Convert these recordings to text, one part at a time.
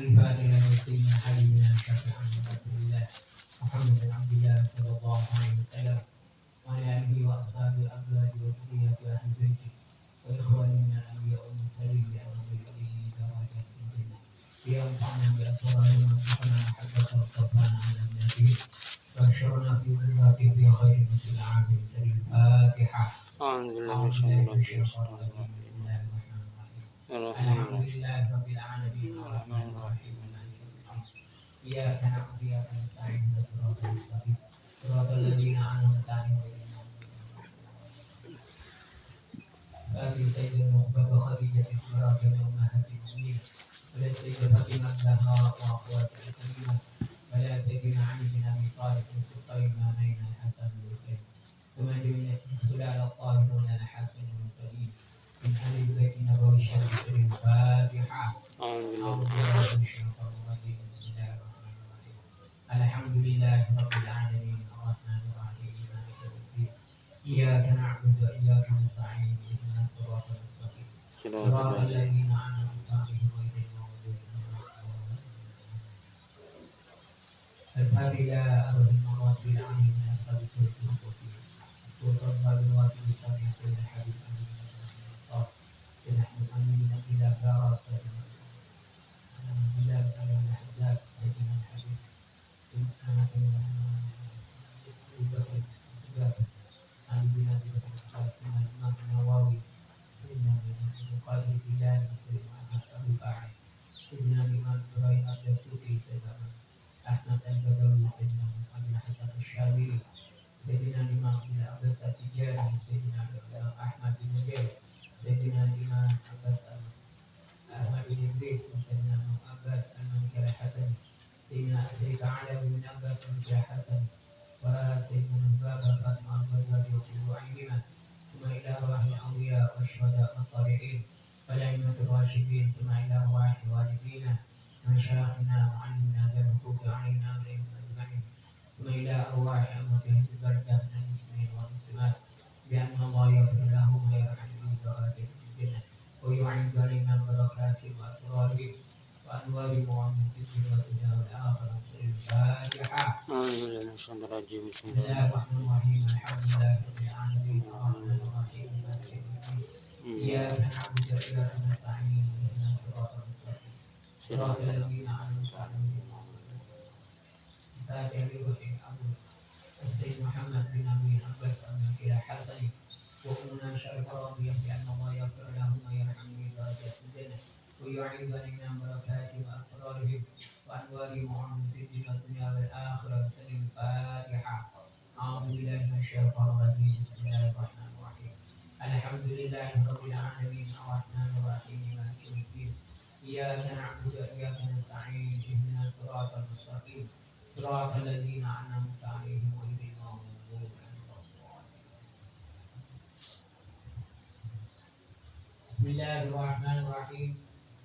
الفاتحة لسيدنا حبيبنا شفيعنا رسول الله محمد بن عبد الله صلى الله عليه وسلم وعلى آله وأصحابه وأزواجه وذريته وأهل بيته وإخوانه من الأنبياء والمرسلين بأنهم بأبيه درجات في الجنة لينفعنا بأسرارنا وارزقنا محبته وصفانا على النبي واحشرنا في زمرته في خير مثل العام الكريم الفاتحة. أعوذ بالله من الشيطان الرجيم. بسم الله الرحمن الرحيم. الرحمن الحمد الرحيم. لله رب العالمين الرحمن الرحيم مالك يوم الدين إياك نعبد وإياك نستعين اهدنا الصراط المستقيم صراط الذين أنعمت عليهم غير المغضوب عليهم. فأتي سيد المقبل وخديجة الكبرى جميع أمهات المؤمنين ولا سيدنا فاطمة الزهراء وأخواتها الكريمة ولا سيدنا علي بن أبي طالب وسلطان الإمامين الحسن والحسين ثم جميع السلالة الطاهرون الحسن والمرسلين من أهل البيت النبوي الشريف الفاتحة. أعوذ بالله أعوذ بالله من الشيطان الرجيم بسم الله الرحمن الرحيم الحمد لله رب العالمين الرحمن الرحيم مالك يوم الدين إياك نعبد وإياك نستعين اهدنا الصراط المستقيم صراط الذين أنعمت عليهم غير المغضوب عليهم. الفاتحة الرحمن الرحيم من أصحاب الكتب سورة الغابرات بسبب سيد الحبيب أمين نحن أمين إلى فارس بلاد على الأحزاب سيدنا الحبيب أنا كنا سباب عن بلاد الأسقاط سيدنا الإمام النووي سيدنا القاضي بلال سيدنا أحمد أبو باعي سيدنا الإمام إبراهيم الدسوقي سيدنا أحمد البدوي سيدنا أبي الحسن الشاذلي سيدنا الإمام أبي عباس التجاري سيدنا أحمد بن نبيل سيدنا الإمام عباس أحمد بن إدريس سيدنا عباس المنكر الحسني سيدنا سيد علي بن عباس المنكر الحسني وسيدنا بابا فاطمة البدوي وكل عيننا ثم إلى أرواح الأولياء والشهداء والصالحين والأئمة الراشدين ثم إلى أرواح والدينا مشايخنا وعلمنا ذوي الحقوق علينا عليهم أجمعين ثم إلى أرواح أمتهم البركة من المسلمين والمسلمات بأن الله يغفر لهم ويرحمهم بدرجات في الجنة ويعيد علينا بركاته وأسراره وأنوار معاملة الدنيا والدنيا والآخرة الفاتحة. أعوذ بالله من الشيطان الرجيم. بسم الله الرحمن الرحيم الحمد لله رب العالمين الرحمن الرحيم مالك يوم الدين إياك نعبد وإياك نستعين اهدنا الصراط المستقيم صراط الذين أنعمت عليهم الفاتحة لروح أبو السيد محمد بن أبي عباس المنكر الحسني وأمنا شرف راضية بأن الله يغفر لهم ويرحمهم درجات في الجنة ويعيد علينا بركاته وأسرارهم وأنوارهم وعلوم في الدنيا والآخرة بسلم الفاتحة. أعوذ بالله من الشيطان الرجيم بسم الله الرحمن الرحيم الحمد لله رب العالمين الرحمن الرحيم مالك يوم الدين إياك نعبد وإياك نستعين اهدنا الصراط المستقيم صراط الذين أنعمت عليهم غير المغضوب عليهم. بسم الله الرحمن الرحيم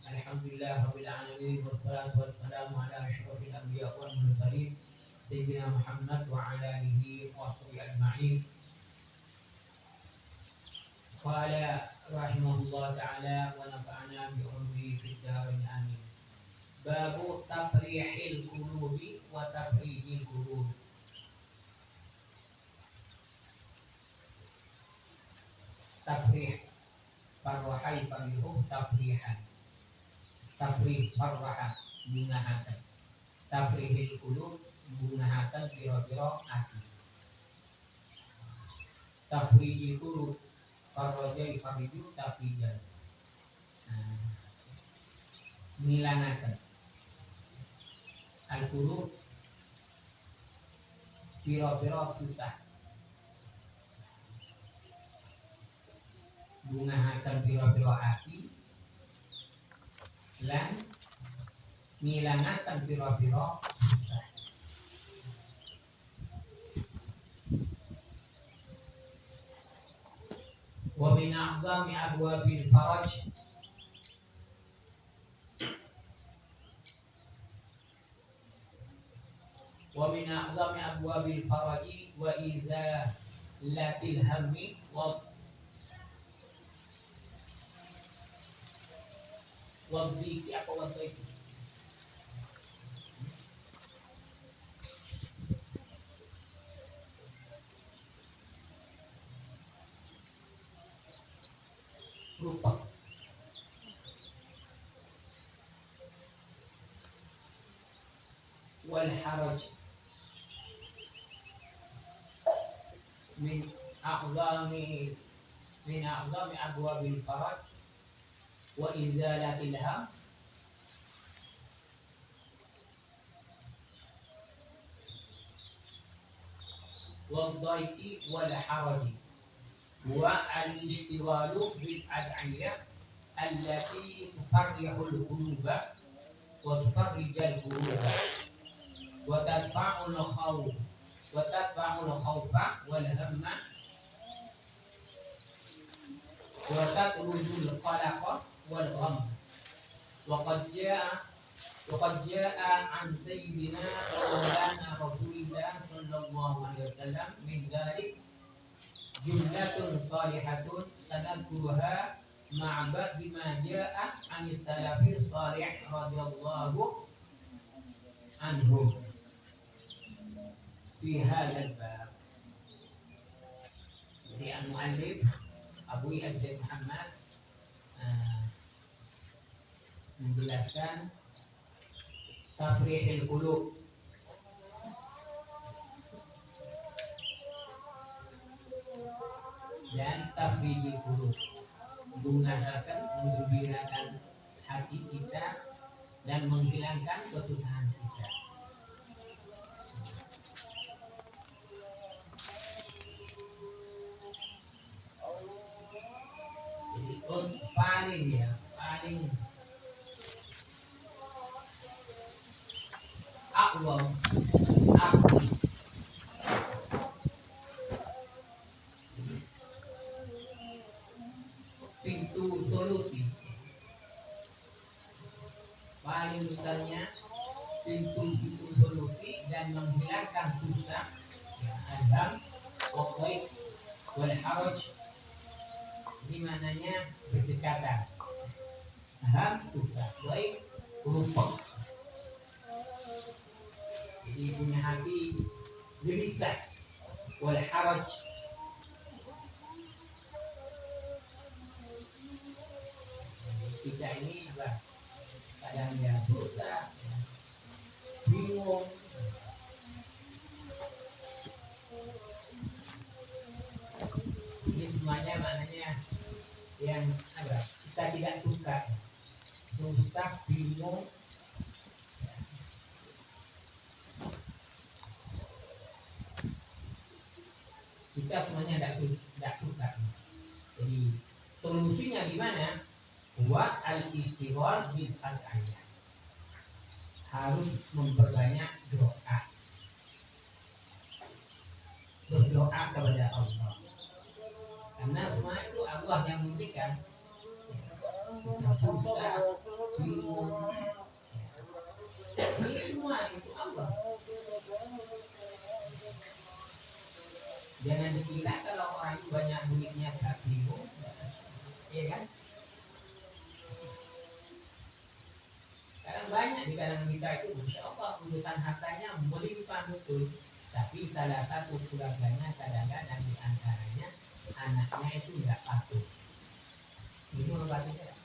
الحمد لله رب العالمين والصلاة والسلام على أشرف الأنبياء والمرسلين سيدنا محمد وعلى آله وصحبه أجمعين. قال رحمه الله تعالى ونفعنا بعلمه في الدارين آمين. باب تفريح القلوب وتفريج القلوب. تفريح فرح يفرح تفريحا تفريح فرح bungahakan tafrihil qulub bungahakan pira-pira ati tafrijil qulub faraja fariju tafrijan ngilangaken al-qulub pira-pira susah bungahaken pira-pira ati lan ngilangaken pira-pira susah. Wa min a'zami abwabil faraj wa min a'zami abwabil faraji wa izalatil hammi wa dhiki apa wa dhiki lupa. Wal haraj min a'zami abwabil faraj wa izalatil ham wal dhaiki wal haraji wa al-ishtighalu bil ad'iyah allati tufarrihul quluba wa tufarrijal quluba wa tadfa'ul khawfa wal hamma wa tatrudul qalaqa wal gham wa qad jaa'a an sayyidina maulana rasulillah sallallahu alaihi wasallam min dzalik jumlatun salihatun sanadkuruha ma'a bima jaa'a an salafi salih radhiyallahu anhum fi hadzal bab. Jadi al-muallif Abu Yazid Muhammad menjelaskan tafrihil qulub, dan tafrijil qulub, menggembirakan hati kita dan menghilangkan kesusahan kita. Jadi paling awal pintu solusi, paling misalnya pintu solusi dan menghilangkan susah, adam, waqai, wal haraj, di mananya berdekatan, ham susah, baik rupa. Jadi punya hati gelisah, wal haraj, kita ini kadang ya susah, bingung. Ini semuanya maknanya yang kita tidak suka, susah, bingung. Kita semuanya tidak suka. Jadi solusinya gimana? Wa al-istighfar bil ad'iyah. Harus memperbanyak doa. Berdoa kepada Allah. Karena semua itu Allah yang memberikan. Kita susah, bingung. Ini semua itu Allah. Jangan dikira kalau orang itu banyak duitnya gak bingung, iya kan? Sekarang banyak di kalangan kita itu, Masya Allah, urusan hartanya melimpah betul. Tapi salah satu keluarganya kadang-kadang di antaranya anaknya itu tidak patuh. Ini apa tidak?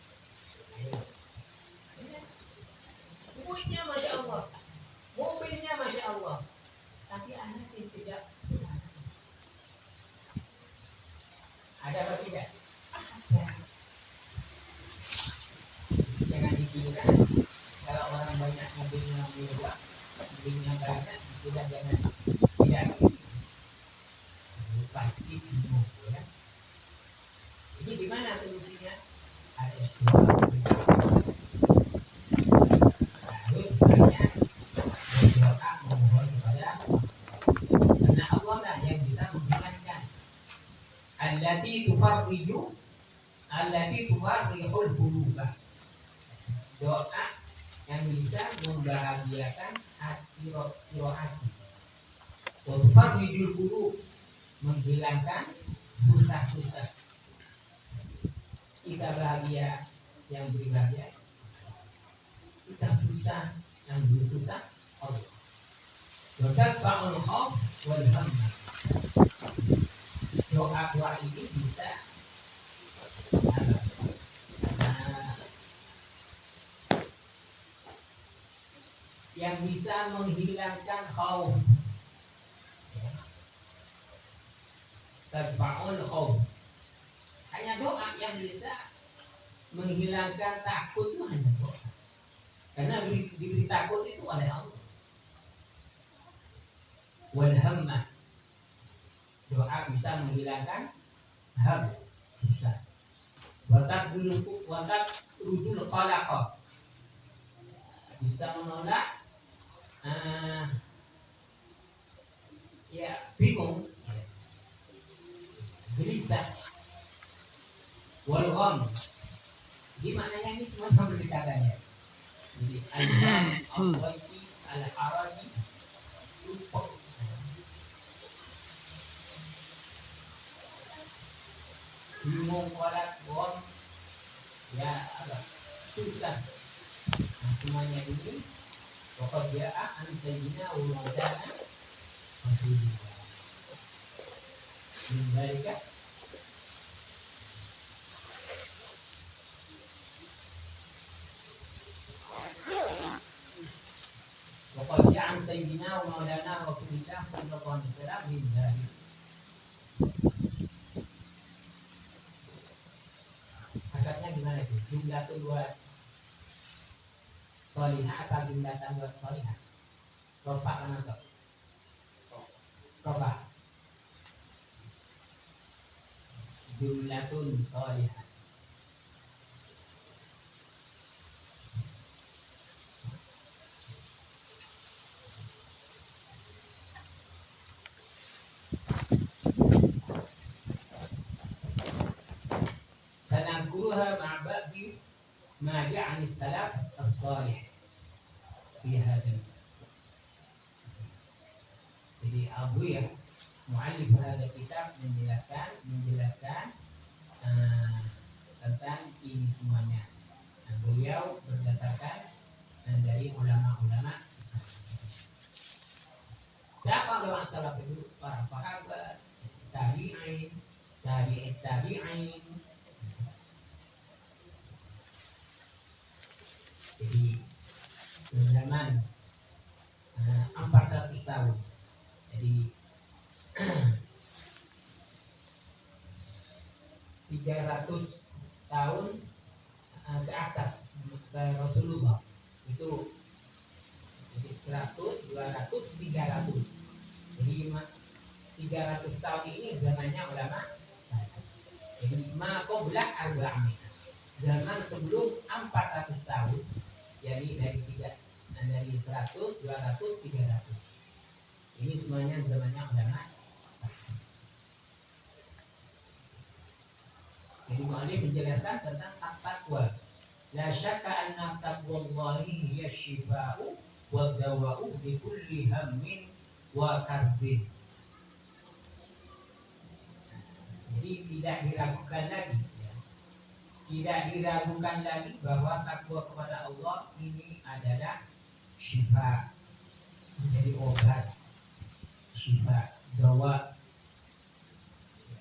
Duitnya Masya Allah, mobilnya Masya Allah, tapi anaknya tidak. Ada apa tidak? Ada. Jangan dikira kalau orang banyak mobilnya mewah, mobilnya banyak, tidak jangan tidak. Pasti bingung, ya. Ini gimana solusinya? Ada istighfar. Harus banyak berdoa memohon kepada Allah. Karena Allah lah yang bisa menghilangkan. Allati tufarrihul quluba. Doa yang bisa membahagiakan hati. Wa tufarrijul qulub, menghilangkan susah-susah. Kita bahagia, yang beri bahagia. Kita susah, yang beri susah Allah. Wa tadfa'ul khauf wal hamma. Doa ini bisa yang bisa menghilangkan khauf, ya. Tadfa'ul khauf, hanya doa yang bisa menghilangkan takut, itu hanya doa. Karena diberi takut itu oleh Allah. Wal hammah, doa bisa menghilangkan ham, susah. Watak rudul qalaqah, bisa menolak ya bingung, gelisah. Wal gham, gimana ini semua memberitakannya. Jadi al-gham, al-waiti, al-haraji, lupa. Bingung, kolak, gham, ya agak susah. Nah, semuanya ini pokok dia an sayyidina wa maulana Rasulullah. Membalikkan pokok dia an sayyidina wa maulana Rasulullah sallallahu alaihi wasallam membalikkan. Akadnya gimana itu? Jumlah kedua solihah apa jumlah tambah solihah? Rofa kan masuk. Rofa. Jumlatun solihah. Sanadkuruha ma'badi ma ja'ani salaf as-salih fi hadal. Jadi Abu ya mu'allif hadal kitab menjelaskan tentang ini semuanya. Dan beliau berdasarkan dari ulama-ulama. Siapa ulama salaf itu? Para sahabat, tabi'in, tabi'in. Jadi zaman 400 tahun. Jadi 300 tahun ke atas Rasulullah itu. Jadi 100, 200, 300. Jadi 300 tahun ini zamannya ulama salaf. Jadi ma qabla arba'in. Zaman sebelum 400 tahun, jadi dari 100, 200, 300. Ini semuanya zamannya ulama salaf. Jadi mu'allif menjelaskan tentang at-taqwa. La syakka anna taqwallahi hiya syifa'u wa dawa'u bi kulli hammin wa karbin. Jadi tidak diragukan lagi, ya. Tidak diragukan lagi bahwa takwa kepada Allah ini adalah syifa, menjadi obat. Syifa, dawa,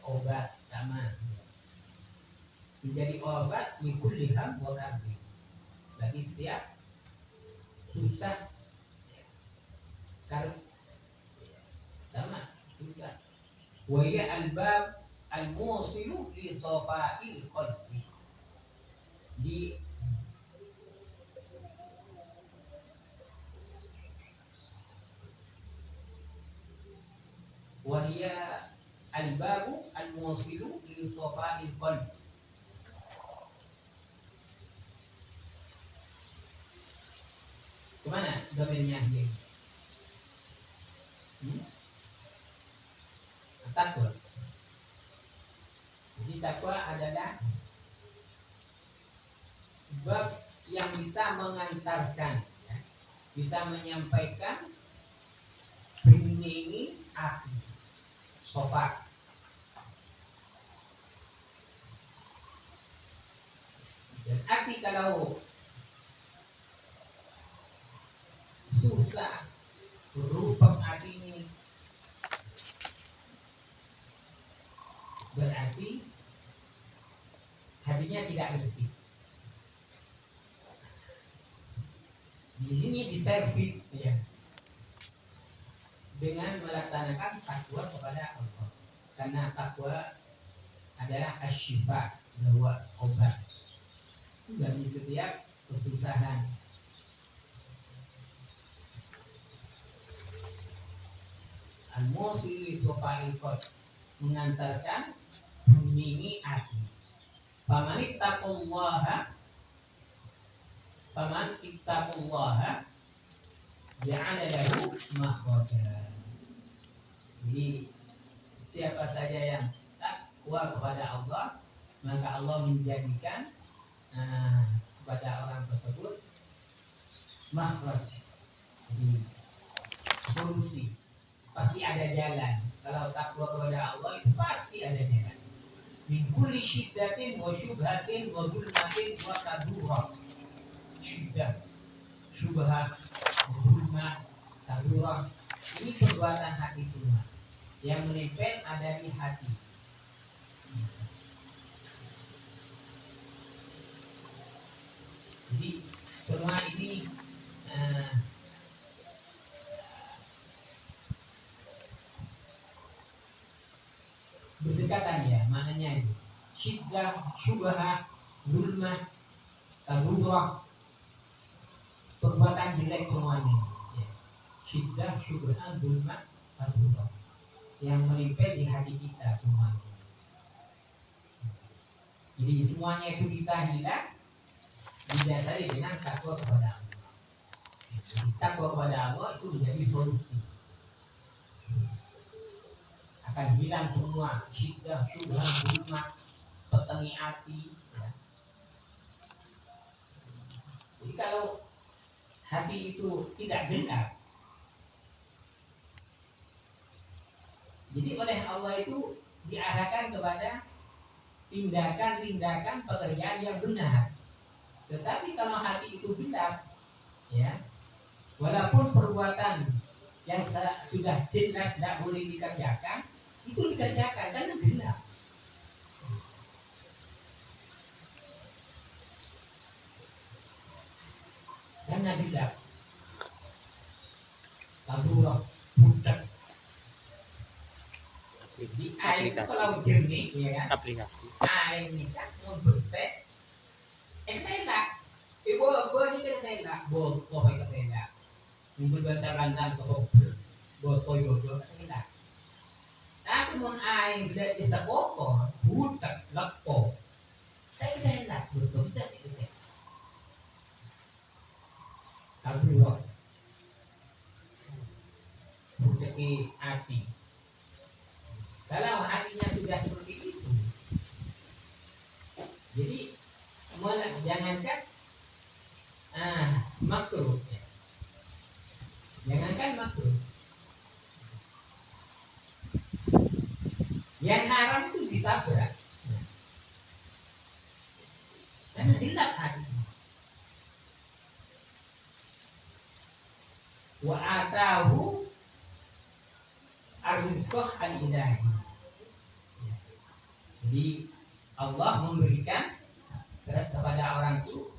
obat sama. Menjadi obat mikul liham wa karbi, bagi setiap susah, karena sama susah. Wa ya albab al-musilu li safa'il qalbi. Di wa ya albabu al-musilu li safa'il qalbi. Kemana domainnya dia? Takwa. Jadi takwa adalah bab yang bisa mengantarkan, ya, bisa menyampaikan ini api, sofa. Dan api kalau susah, berubah hati ini, berarti hatinya tidak bersih. Di sini diservis ya dengan melaksanakan takwa kepada Allah. Karena takwa adalah asyifa, bahwa obat bagi setiap kesusahan. Al-Musil Sofaikot mengantarkan bunyi hati. Faman ittaqullaha ja'ala lahu makhraja. Jadi siapa saja yang takwa kepada Allah, maka Allah menjadikan kepada orang tersebut makhraj. Jadi solusi, pasti ada jalan. Kalau takwa kepada Allah itu pasti ada jalan. Min kulli syiddatin wa syubhatin wa zulmatin wa kadurah. Syiddah, syubhat, zulmah, kadurah. Ini perbuatan hati semua. Yang menempel ada di hati. Jadi semua ini berdekatan ya, maknanya itu. Syiddah, syubhah, zulmah, kadurah, perbuatan jelek semuanya. Ya. Syiddah, syubhah, zulmah, kadurah, yang menempel di hati kita semuanya. Jadi semuanya itu bisa hilang didasari dengan takwa kepada Allah. Takwa kepada Allah itu menjadi solusi. Akan hilang semua syiddah, syubhah, zulmah, petengi hati. Ya. Jadi kalau hati itu tidak gelap, jadi oleh Allah itu diarahkan kepada tindakan-tindakan pekerjaan yang benar. Tetapi kalau hati itu gelap, ya, walaupun perbuatan yang sudah jelas tidak boleh dikerjakan, itu dikerjakan karena gelap. Karena gelap. Kadurah, budak. Di air itu kalau jernih, ya kan? Aplikasi. Air ini kan bersih. Enak. Ibu ini kan enak. Boh itu enak. Mungkin bahasa Banten kesobrol. Boh itu enak. Tapi mau air tidak bisa kotor, budak, lepo. Saya tidak enak, betul tidak itu. Kadurah, budak hati. Kalau hatinya sudah seperti itu, jadi jangankan makruh, ya. Jangankan makruh, yang haram itu ditabrak, karena gelap hati. Wa atahu ar-rizqah al-ilahi. Jadi Allah memberikan kepada orang itu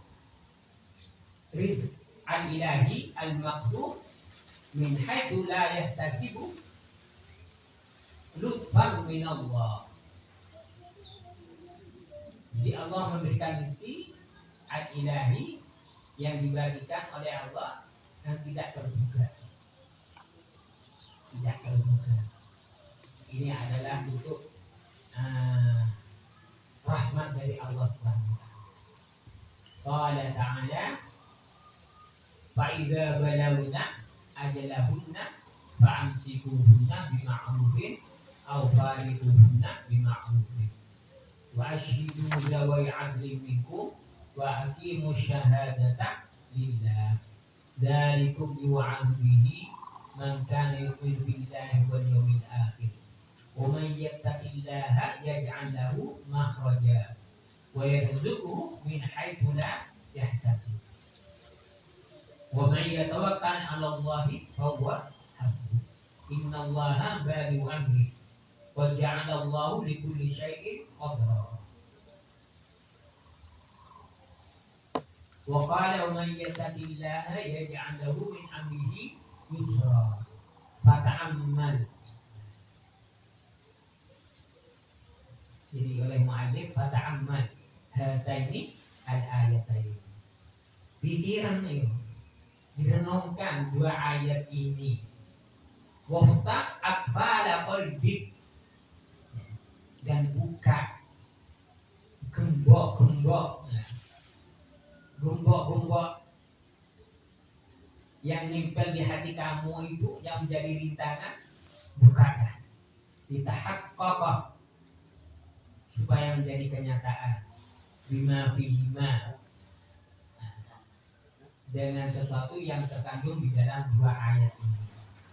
rizq al-ilahi al-maqsud min haitsu la yahtasibu lutfan min Allah. Jadi Allah memberikan rezeki al-ilahi yang dibagikan oleh Allah dan tidak terduga. Tidak terduga. Ini adalah bentuk rahmat dari Allah Subhanahu wa taala. Qala ta'ala fa idza balawna ajalahunna fa'amsikuhunna bima'rufin aw fariquhunna bima'rufin wa ashhidu zawai 'adlin minkum wa aqimus syahadata lillah dzalikum yu'adhu bihi man kana yu'minu billahi wal yawmil akhir wa man yattaqillaha yaj'al lahu makhraja wa yarzuqhu min haitsu la yahtasib wa man yatawakkal 'ala Allahi fa huwa hasbuh innallaha balighu amri wa ja'ala Allahu likulli syai'in qadra Wa qala man yattaqillaha yaj'al lahu min amrihi yusra. Fata'ammal. Jadi oleh mu'allif fata'ammal hataini al-ayatain. Pikiran itu, direnungkan dua ayat ini. Wafta atfala qalbik, dan buka gembok-gembok yang nempel di hati kamu itu, yang menjadi rintangan, bukakan. Ditahaqqaq, supaya menjadi kenyataan. Bima fihima, dengan sesuatu yang terkandung di dalam dua ayat ini.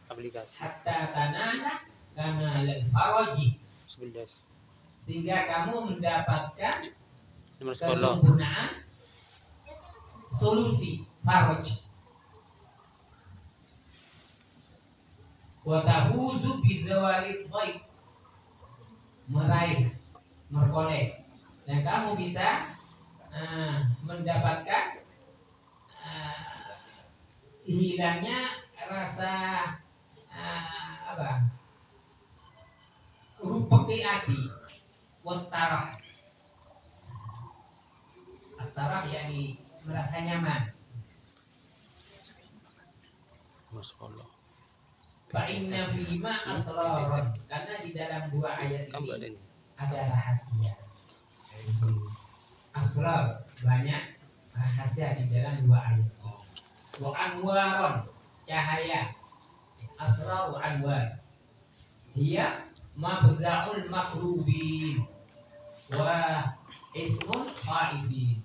Aplikasi. Hatta tanana kama lal faraji, 11. sehingga kamu mendapatkan Nomor 10. kesempurnaan solusi faraj. Wa tahuzu bizawalid dhaif, meraih, merkolek, dan kamu bisa mendapatkan hilangnya rasa rupeki ati, watarah. Atarah yakni merasa nyaman. Nomor 10. Fa'inna fihima asraran, karena di dalam dua ayat Tambah ini ini. ada rahasia. Asrar, banyak rahasia di dalam dua ayat. Wa anwaron, cahaya. Asrar wa anwar. Dia mafza'ul makrubin wa ismun khaifin.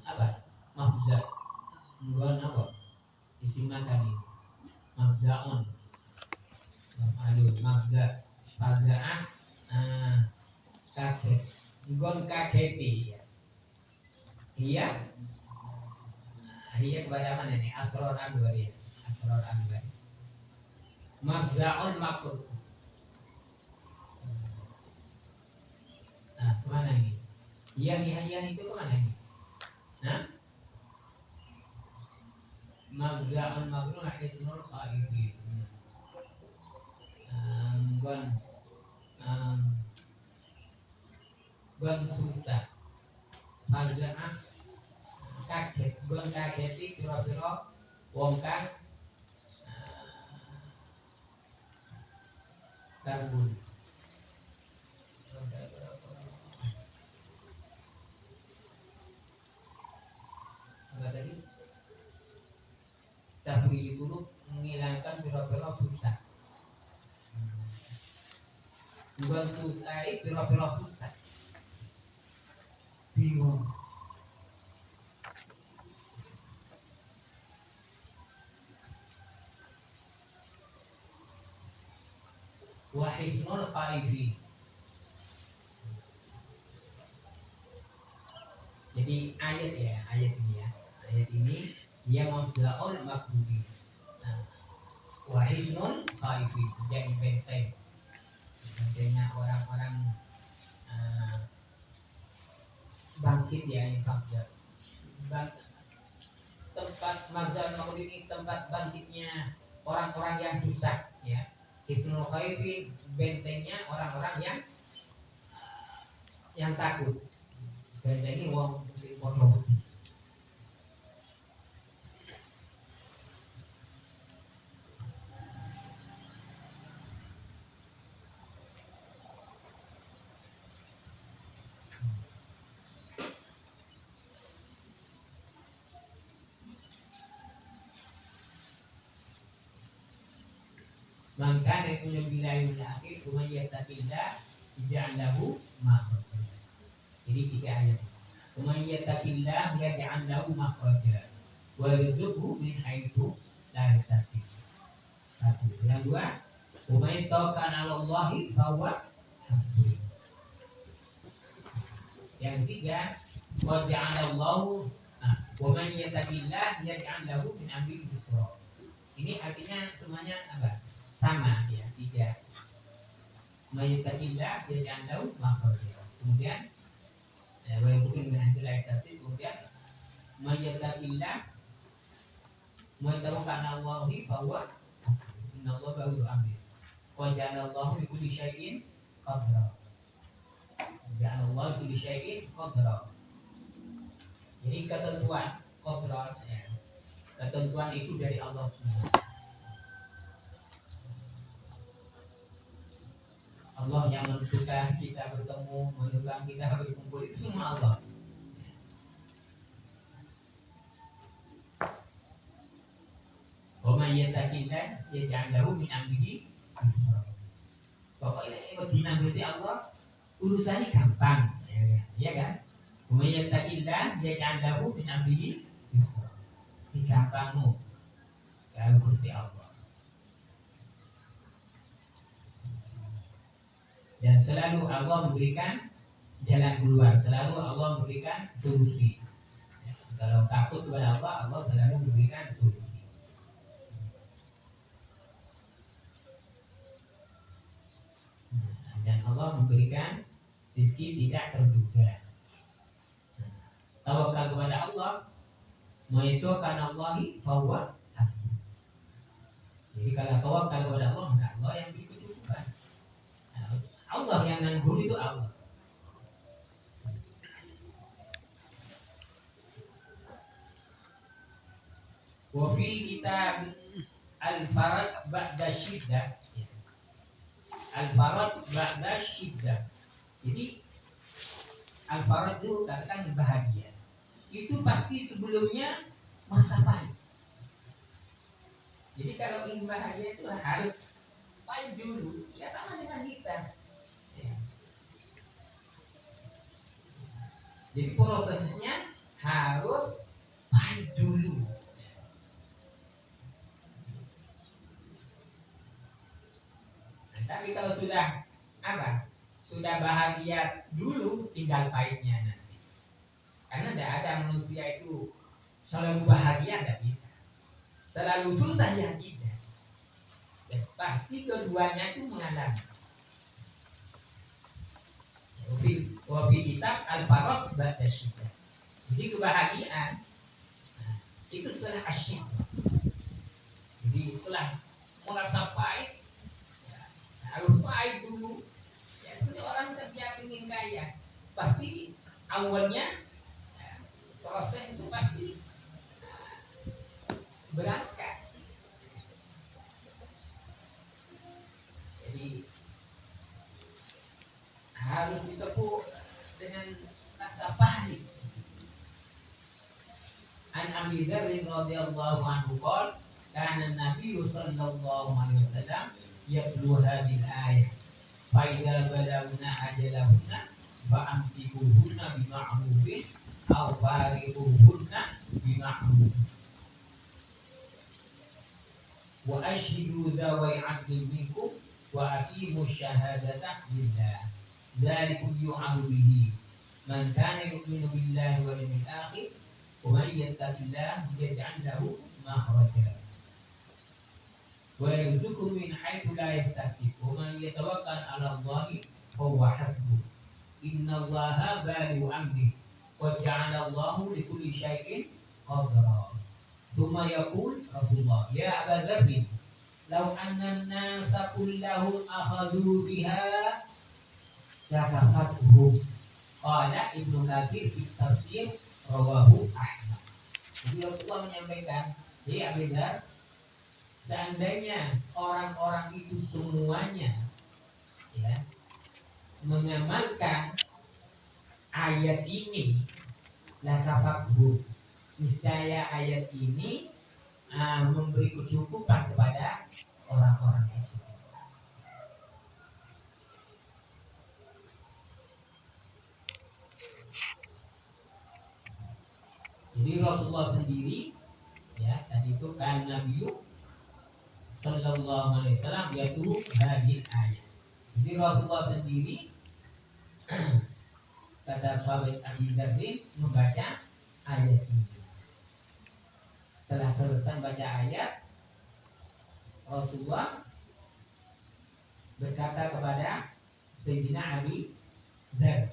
Apa? Mafza'. Nggon apa? Isim makan ini. Mafza'un. Aduh, mafza'. Faza'ah. Kaget. Nggon kageti. Iya. Iya kepada mana ini? Asrar anwar ya. Asrar anwar. Mafza'un makrub. Nah, kemana ini? Yang itu kemana ini? Nah, mafza'un makrub ismul khaifin. Gon susah. Mafza'ah kaget. Gon kageti kira-kira wong kang karbon. Apa tadi? Tafri itu menghilangkan pira-pira susah. Bukan susah, pira-pira susah. Bingung. Wahisnul khaifin. Jadi ayat ini ayat ini dia mafza'ul makrubi. Wahisnul khaifin, jadi bentengnya orang-orang bangkit ya, ini mafza'. Tempat mafza'ul makrubi ini tempat bangkitnya orang-orang yang susah ya. Hisnul khaifin, bentengnya orang-orang yang takut. Bentengnya wong sing padha wedi. Maka yang bilayul akhir umayyatakillah ja'alahu makhraja. Jadi 3 ayat. Umayyatakillah yaj'alahu makhraja wa yarzuqhu min haitsu la yahtasib. 1. Yang 2, umayyattawakkal 'ala Allahi fa huwa hasbuh. Yang 3, wa ja'alallahu wa man yattaqillah yaj'alahu min amrihi yusra. Ini artinya semuanya apa? Sama ya, 3. Mayyatakillah yaj'alahu makhraja. Kemudian wa yarzuqhu min haitsu la yahtasib. Kemudian Mayyatakillah Mu'tawakkal 'ala Allahi fahuwa hasbuh. Innallaha balighu amrih. Wa ja'alallahu li kulli syai'in qadra. Ja'alallahu li kulli syai'in qadra. Jadi ketentuan qadra ya. Ketentuan itu dari Allah semua. Allah yang menentukan kita bertemu, menentukan kita berkumpul, itu semua Allah. Wa may yattaqillah yaj'al lahu min amrihi yusra. Pokoknya bedina berarti Allah urusannya gampang, ya kan? Wa may yattaqillah yaj'al lahu min amrihi yusra. Ini gampangmu kalau kursi Allah. Dan selalu Allah memberikan jalan keluar, selalu Allah memberikan solusi. Kalau takut kepada Allah, Allah selalu memberikan solusi. Dan Allah memberikan rezeki tidak terduga. Tawakal kepada Allah, Mu'tawakkal 'ala Allahi fahuwa hasbuh. Jadi kalau tawakal kepada Allah, maka Allah yang beri kecukupan. Allah yang nanggung itu Allah. Wa fi kitab al-faraj ba'da syiddah. Al-faraj ba'da syiddah. Jadi al-faraj itu katakan bahagia. Itu pasti sebelumnya masa pahit. Jadi kalau ingin bahagia itu harus pahit dulu. Ya sama dengan kita. Ya. Jadi prosesnya harus pahit dulu. Tapi kalau sudah apa? Sudah bahagia dulu, tinggal pahitnya nanti. Karena tidak ada manusia itu selalu bahagia, tidak bisa. Selalu susah yang tidak. Ya, pasti keduanya itu mengalami. Wafi kitab al-farad ba'da syiddah. Jadi kebahagiaan itu setelah asyik. Jadi setelah merasa pahit, harus pahit dulu. Ya, seperti orang kerja ingin kaya, pasti awalnya proses itu pasti berangkat. Jadi harus ditempuh dengan rasa pahit. An Abi Dzar radhiyallahu anhu qala kana Nabi sallallahu alaihi wasallam yatlu hadhihi al-ayah fa idza balagna ajalahunna fa amsikuhunna bima'rufin aw fariquhunna bima'ruf wa ashhidu dzawai 'adlin minkum wa aqimu syahadata lillah dzalikum yu'adu bihi man kana yu'minu billahi wal yawmil akhir wa man yattaqillaha yaj'al lahu makhraja wa yarzuqhu min haitsu la yahtasib wa man yatawakkal 'ala Allahi fahuwa hasbuh innallaha balighu amrihi wa ja'ala Allahu li kulli syai'in qadra. Tsumma yaqul Rasulullah ya Aba Dzar law anna an-nasa kullahum akhadhu biha lakafatuhum. Qala Ibnu Katsir fi tafsir rawahu Ahmad. Jadi Rasulullah menyampaikan, ya Abu Dzar, seandainya orang-orang itu semuanya ya mengamalkan ayat ini, lakafatuhum, niscaya ayat ini memberi kecukupan kepada orang-orang Islam. Jadi Rasulullah sendiri ya tadi itu kan Nabi sallallahu alaihi wasallam yaitu hadis ayat. Jadi Rasulullah sendiri kata sahabat Abi Dzar membaca ayat ini. Setelah selesai baca ayat, Rasulullah berkata kepada Sayyidina Abi Dzar,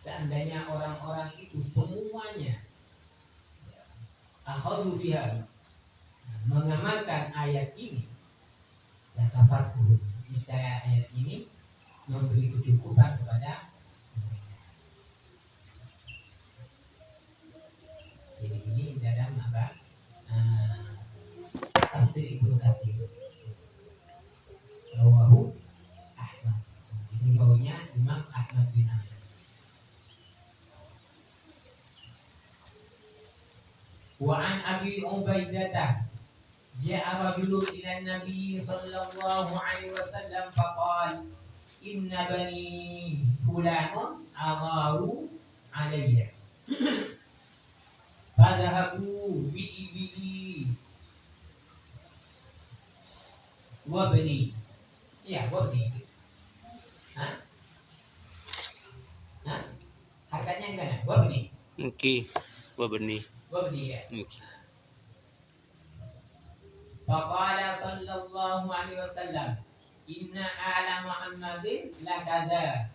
seandainya orang-orang itu semuanya akhadhu biha, mengamalkan ayat ini, ya tafakkur, niscaya ayat ini memberi kecukupan kepada mereka. Jadi ini dalam apa? Tafsir Ibnu Katsir. Rawahu Ahmad. Ini baunya Imam Ahmad bin Hanbal. Wa an Abi Ubaidah ja'a rajulun ila Nabi sallallahu alaihi wasallam faqala inna bani fulanun agharu alayya fadhahabu bi ibili wa bani. Iya, wa bani. Hah? Hah? Harganya yang mana? Wa bani. Oke, buah benih. Wa bani ya. Oke. Faqala sallallahu alaihi wasallam inna ala Muhammadin lakaza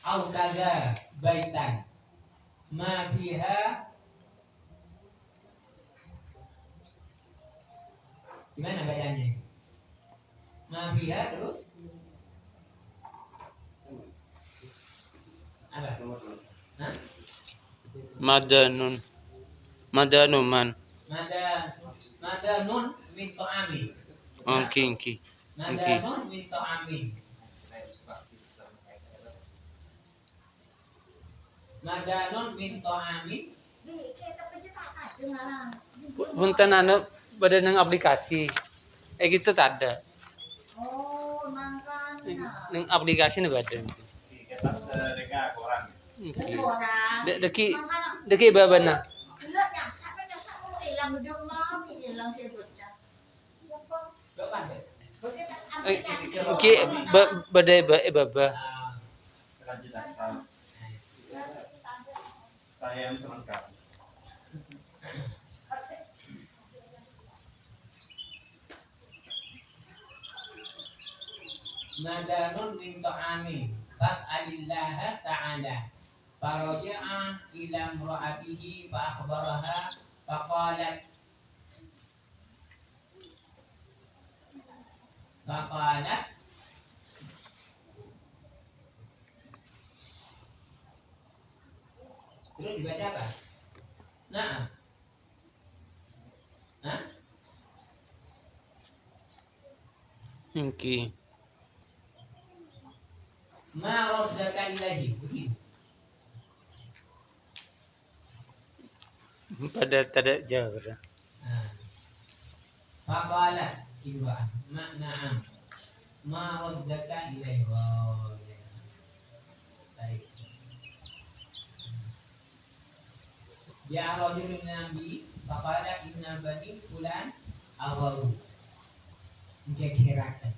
au kaza baitan ma fiha. Gimana bacanya? Ma fiha terus apa? Hah? Madanun. Madanuman. Madanun min ta'amin. Oke. Madanun min ta'amin. Madanun min ta'amin. Punten badan ng aplikasi. Gitu tak ada. Oh, makanya. Ng aplikasi na badan. Kita sedekah ke orang. Oke. Orang. Deki baba na. Enggak nyasar kalau hilang udah mau hilang sih bocah. Depan. Oke, badai baba. Kerajinan tas. Saya yang selengkap. Madanun min ta'amin fas'alillaha ta'ala faraja'a ila imra'atihi fa akhbaraha faqalat terus dibaca apa? Nah. Hah? Oke. Ma raddaka ilahi. Begitu. Pada tada jawab. Faqalat imra'ah na'am ma raddaka ilahi. Oh, ya. Baik. Ya rajulun nabi faqala inna bani fulan awaru. Gekerakan.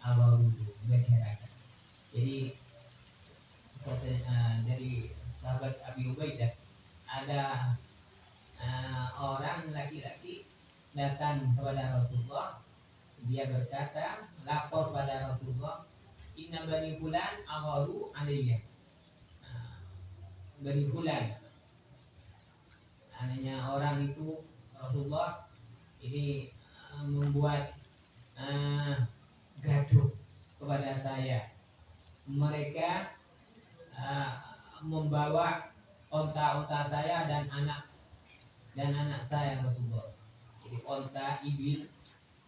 Awaru gekerakan. Jadi dari sahabat Abi Ubaidah ada orang laki-laki datang kepada Rasulullah. Dia berkata, lapor pada Rasulullah, inna bani fulan agharu alayya. Bani fulan, anaknya orang itu Rasulullah ini membuat gaduh kepada saya. Mereka membawa onta-onta saya dan anak saya Rasulullah. Jadi onta ibil,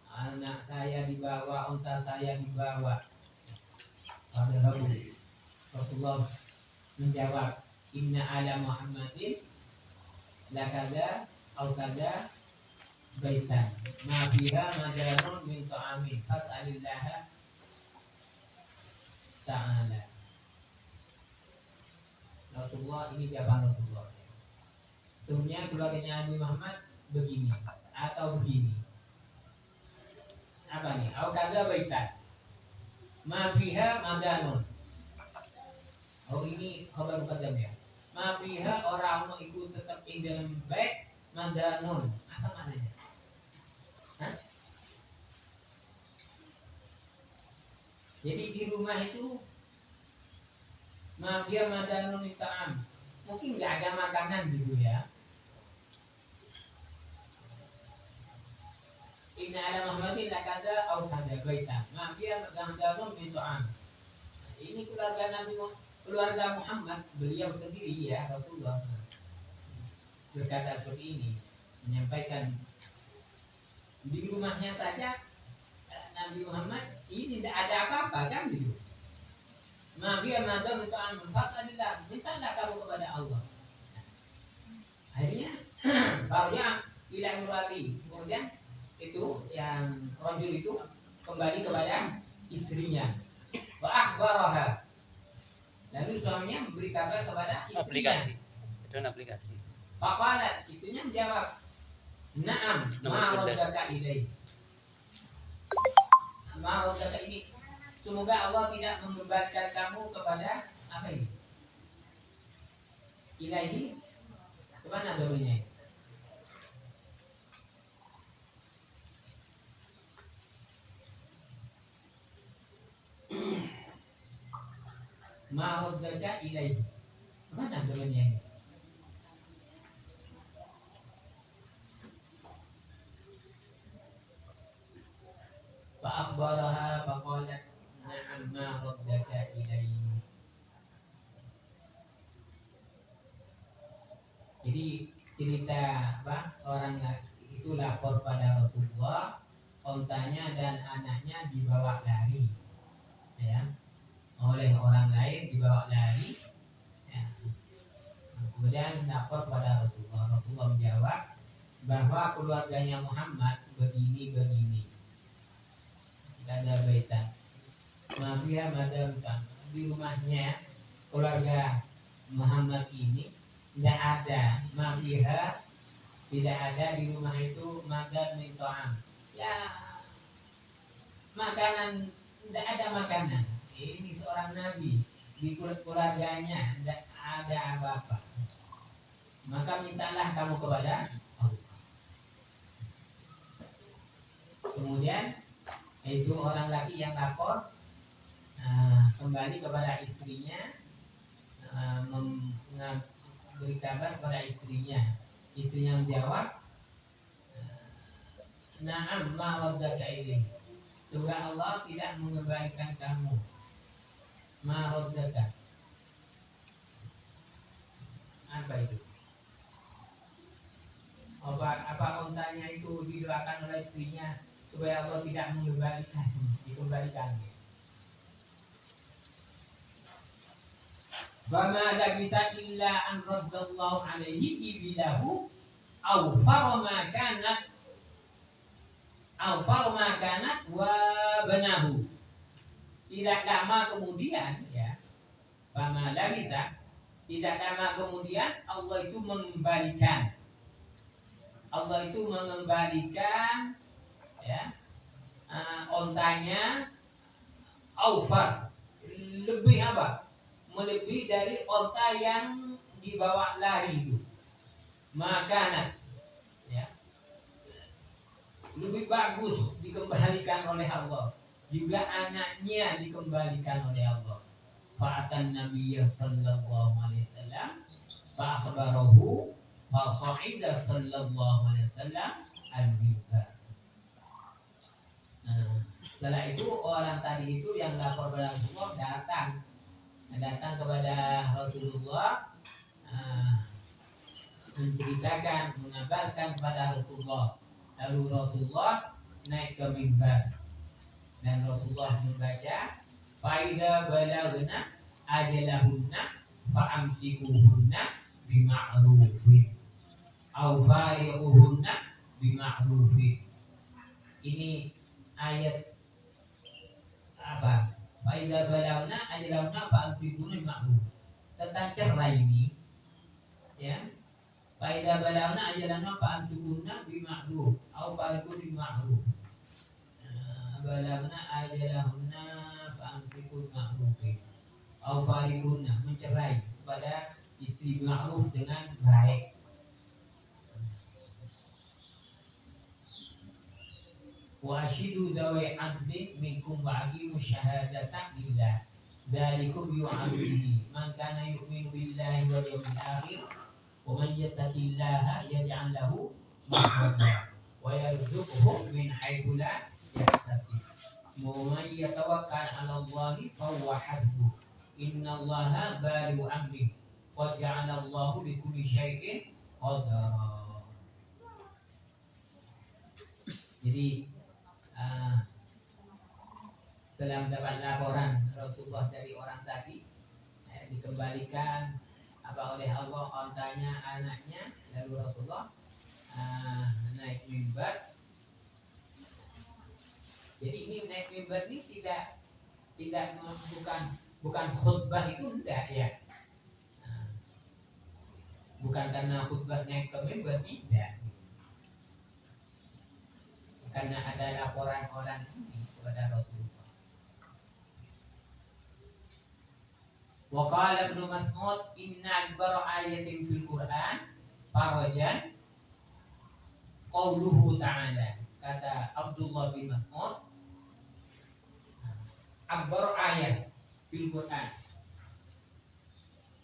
anak saya dibawa, onta saya dibawa. Rasulullah menjawab, inna ala Muhammadin lakada au kada baitan ma fiha majanun min ta'amin fas'alillaha ta'ala. Rasulullah ini jawaban Rasulullah. Sebenarnya keluarganya Nabi Muhammad begini atau begini. Apa nih? Au kaza baitan. Ma fiha madanun. Oh ini khabar muqaddam ya. Ma fiha orang mau ikut tetap ing dalam bait madanun. Apa maknanya? Hah? Jadi di rumah itu Mafia madanun ta'am. Mungkin nggak ada makanan gitu ya. Inna ala Muhammadin lakada au kada baita. Mafia madanun ta'am. Ini keluarga Muhammad, beliau sendiri ya Rasulullah berkata seperti ini, menyampaikan di rumahnya saja Nabi Muhammad ini tidak ada apa-apa kan gitu. Mafia madanun ta'am fasalillah, mintalah kamu kepada Allah. Akhirnya Farja ila murati. Kemudian itu yang rajul itu kembali kepada istrinya. Wa akhbaraha. Lalu suaminya memberi kabar kepada istrinya. Aplikasi. Itu aplikasi. Faqalat, istrinya menjawab, "Na'am, Nomor ma 11. raddaka ilai." Ma raddaka ini. Semoga Allah tidak mengembalikan kamu kepada apa ini? Ilahi. Kemana domennya? Ma'udaka ilaihi. Mana domennya? Fa'akhbaraha faqalat na'am ma'udaka ilaihi. Jadi cerita apa orang itu lapor pada Rasulullah, ontanya dan anaknya dibawa lari, ya, oleh orang lain dibawa lari. Ya. Kemudian lapor pada Rasulullah. Rasulullah menjawab bahwa keluarganya Muhammad begini. Tidak ada baitan. Mafia madam di rumahnya keluarga Muhammad ini tidak ada mafia, tidak ada di rumah itu madan min ta'am. Ya, makanan, tidak ada makanan. Ini seorang nabi, di keluarganya tidak ada apa-apa. Maka mintalah kamu kepada Allah. Kemudian itu orang laki yang lapor kembali kepada istrinya, beri kabar kepada istrinya. Istrinya menjawab, na'am ma raddaka ilaihi. Semoga Allah tidak mengembalikan kamu. Ma raddaka. Apa itu? Apa ontanya itu didoakan oleh istrinya supaya Allah tidak dikembalikan. Fama labisa illa an raddallahu alaihi ibilahu aw farama kanat wa banahu. Tidak lama kemudian ya, fama labisa, tidak lama kemudian Allah itu mengembalikan ya ontanya aufar, lebih apa? Melebihi dari onta yang dibawa lari itu. Makanan ya, lebih bagus dikembalikan oleh Allah. Juga anaknya dikembalikan oleh Allah. Fa'atan Nabi sallallahu alaihi wasallam fa'akhbarahu fasa'ida sallallahu alaihi wasallam al-mimbar. Setelah itu orang tadi itu yang lapor kepada Rasulullah datang kepada Rasulullah, menceritakan, mengabarkan kepada Rasulullah. Lalu Rasulullah naik ke mimbar dan Rasulullah membaca, faida balagna ajalahunna fa'amsikuhunna bima'rufin aw fariquhunna bima'rufin. Ini ayat apa? Faida balagna ajalahunna fa'amsikuhunna bima'ruf. Tentang cerai ini ya. Faida balagna ajalahunna fa'amsikuhunna bima'ruf aw fariquhunna bima'ruf. Balagna ajalahunna fa'amsikun ma'rufin aw fariqunna, mencerai kepada istri ma'ruf dengan baik. Wa ashidu dawai adlin minkum wa aqimu syahadata lillah. Dzalikum yu'adzu bihi man kana yu'minu billahi wal yawmil akhir wa man yattaqillaha yaj'al lahu makhraja wa yarzuqhu min haitsu la yahtasib. Wa man yatawakkal 'ala Allahi fa huwa hasbuh. Innallaha balighu amrihi qad ja'ala Allahu li kulli syai'in qadara. Jadi setelah mendapat laporan Rasulullah dari orang tadi, dikembalikan oleh Allah ontanya anaknya, lalu Rasulullah naik mimbar. Jadi ini naik mimbar ini tidak bukan khutbah, itu enggak ya. Bukan karena khutbah naik ke mimbar, tidak. Karena ada laporan orang ini kepada Rasulullah. Wa qala Ibnu Mas'ud inna akbar ayatin fil Qur'an farajan qauluhu ta'ala. Kata Abdullah bin Mas'ud, akbar ayat fil Qur'an,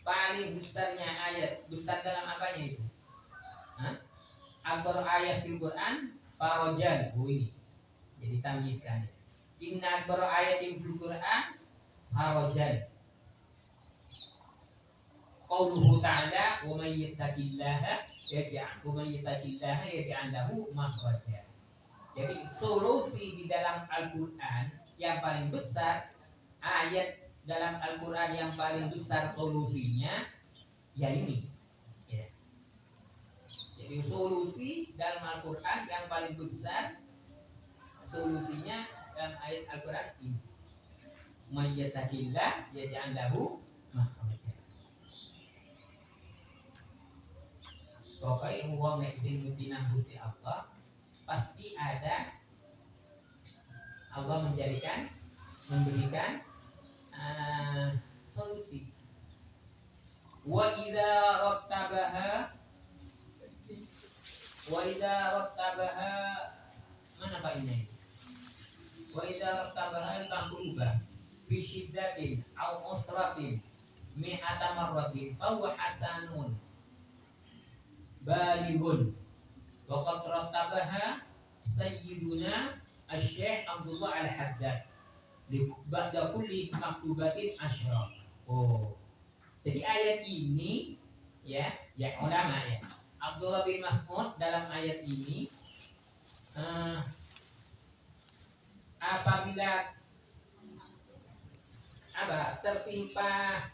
paling besarnya ayat. Besar dalam apanya itu? Akbar ayat fil Qur'an farajan. Ini jadi tamyizkan. Inna akbar ayatin fil Qur'an farajan qauluhu ta'ala wa may yattaqillaha yaj'al lahu makhraja. Jadi solusi di dalam Al-Qur'an yang paling besar, ayat dalam Al-Qur'an yang paling besar solusinya ya ini. Ya. Jadi solusi dalam Al-Qur'an yang paling besar solusinya dalam ayat Al-Qur'an ini. May yattaqillaha yaj'al lahu makhraja. Pokoknya uang yang isi mutina Gusti Allah, pasti ada Allah memberikan solusi. Wa idza rattabaha mana Pak ini? Wa idza rattabaha al-qulubah fi syiddatin aw usratin mi'ata marratin fa huwa hasanun balighun. Wa qad rattabaha sayyiduna Asy-Syaikh Abdullah Al-Haddad ba'da kulli maktubatin asyra. Jadi ayat ini ya ulama ya. Abdullah bin Mas'ud dalam ayat ini apabila tertimpa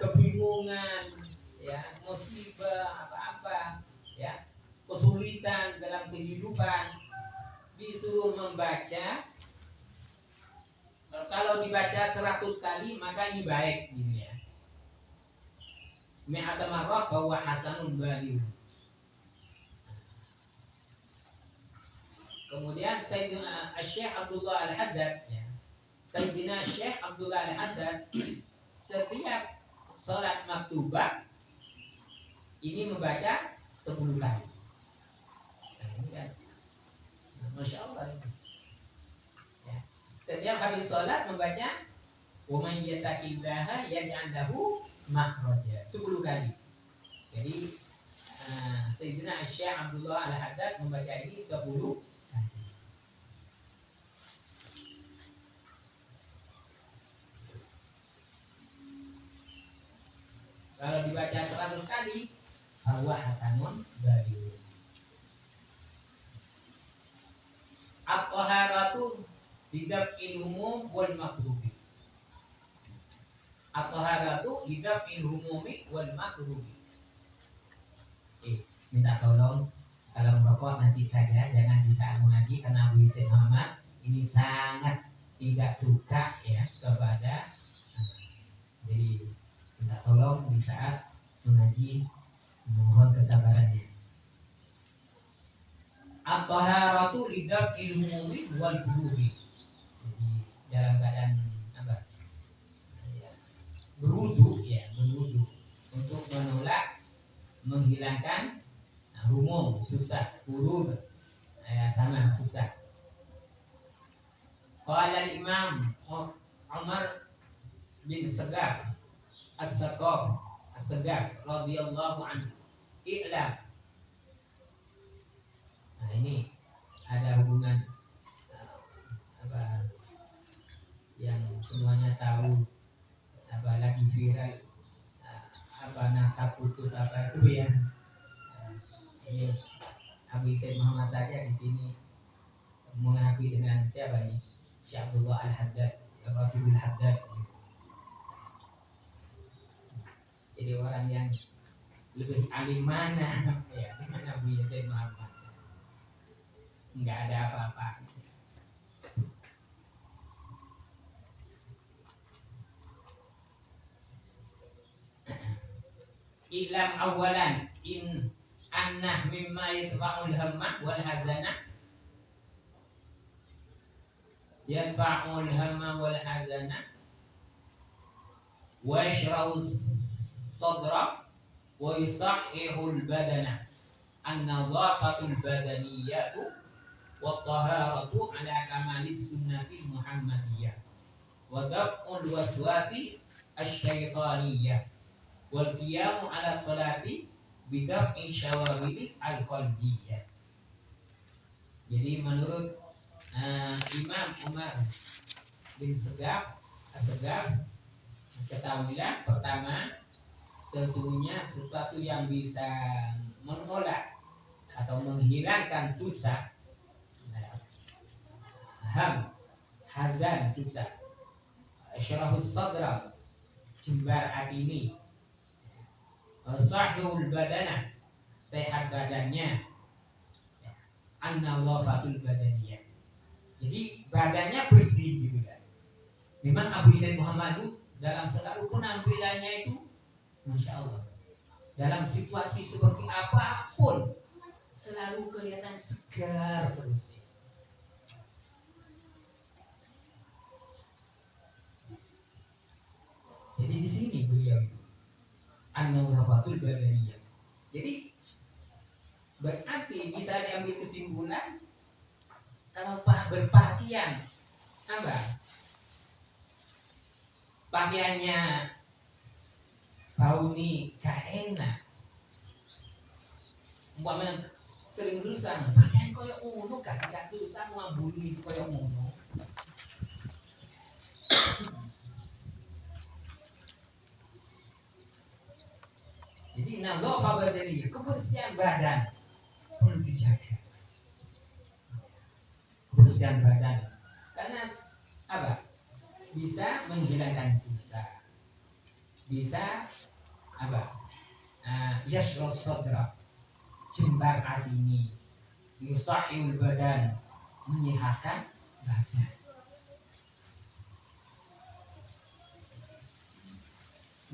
kebingungan, ya, musibah apa-apa, ya, kesulitan dalam kehidupan, disuruh membaca. Kalau dibaca 100 kali maka ini baik, gitu ya. Mi'ata marrah fa huwa hasanun baligh. Kemudian Sayyidina Syekh Abdullah Al-Haddad, ya. Sayyidina Syekh Abdullah Al-Haddad setiap salat maktubah ini membaca 10 kali. Masya Allah. Ya. Setiap habis sholat membaca wa man yattaqillaha yaj'al lahu makhraja 10 kali. Jadi Sayyidina Syekh Abdullah Al-Haddad membaca ini 10 kali. Kalau dibaca 100 kali, bahwa hasanun baligh. At-taharatu lidaf'il humum wal makruhi. At-taharatu lidaf'il humumi wal makruhi. Minta tolong kalau merokok nanti saja, jangan di saat mengaji, karena Abu Yusuf Muhammad ini sangat tidak suka ya kepada jadi minta tolong di saat mengaji, mohon kesabarannya. At-taharatu lidaf'il humumi wal makruhi. Jadi dalam keadaan apa? Berwudu untuk menolak, menghilangkan humum, susah, huruf sama susah. Qala al-Imam Umar bin Sagaf As-Sagaf radhiyallahu anhu. I'lam. Nah, ini ada hubungan apa yang semuanya tahu, apa lagi viral, apa nasab putus apa itu ya. Ini Abu Said Muhammad saja di sini mengakui dengan siapa nih? Syekh Abdullah Al-Haddad, Rafiul Haddad. Jadi orang yang lebih alim mana ya dengan Abu Said Muhammad? Enggak ada apa-apa. Ilam awalan in annah mimma yadfa'ul hamma wal hazana yadfa'ul hamma wal hazana wa yashra'u sadra wa yusahhihul badana an-nadhafatul badaniyatu wa taharatu ala kamalis sunnati muhammadiyah wa daf'ul waswasi asy-syaitaniyyah wal qiyamu ala salati bidaf'i syawawili al-qalbiyah. Jadi menurut Imam Umar bin Sagaf As-Sagaf, ketahuilah pertama sesungguhnya sesuatu yang bisa menolak atau menghilangkan susah, hazan susah, syarahus sadra jembar hati ini, sahihul badana sehat badannya, an-nadhafatul badaniyah jadi badannya bersih gitu kan. Memang Abu Said Muhammad dalam seluruh penampilannya itu Masya Allah, dalam situasi seperti apapun selalu kelihatan segar terus. Jadi di sini beliau an-nadhafatul badaniyah. Jadi berarti bisa diambil kesimpulan kalau berpakaian apa? Pakaiannya Pauni kaena umpamanya sering susah pakaian koyo ngono gak susah mau bulis koyo ngono. Jadi nadhafah badaniyah, kebersihan badan perlu dijaga. Kebersihan badan karena apa? Bisa menghilangkan susah, bisa apa? Yashrul sadra jembar hati ini, yusahihul badan menyehatkan badan.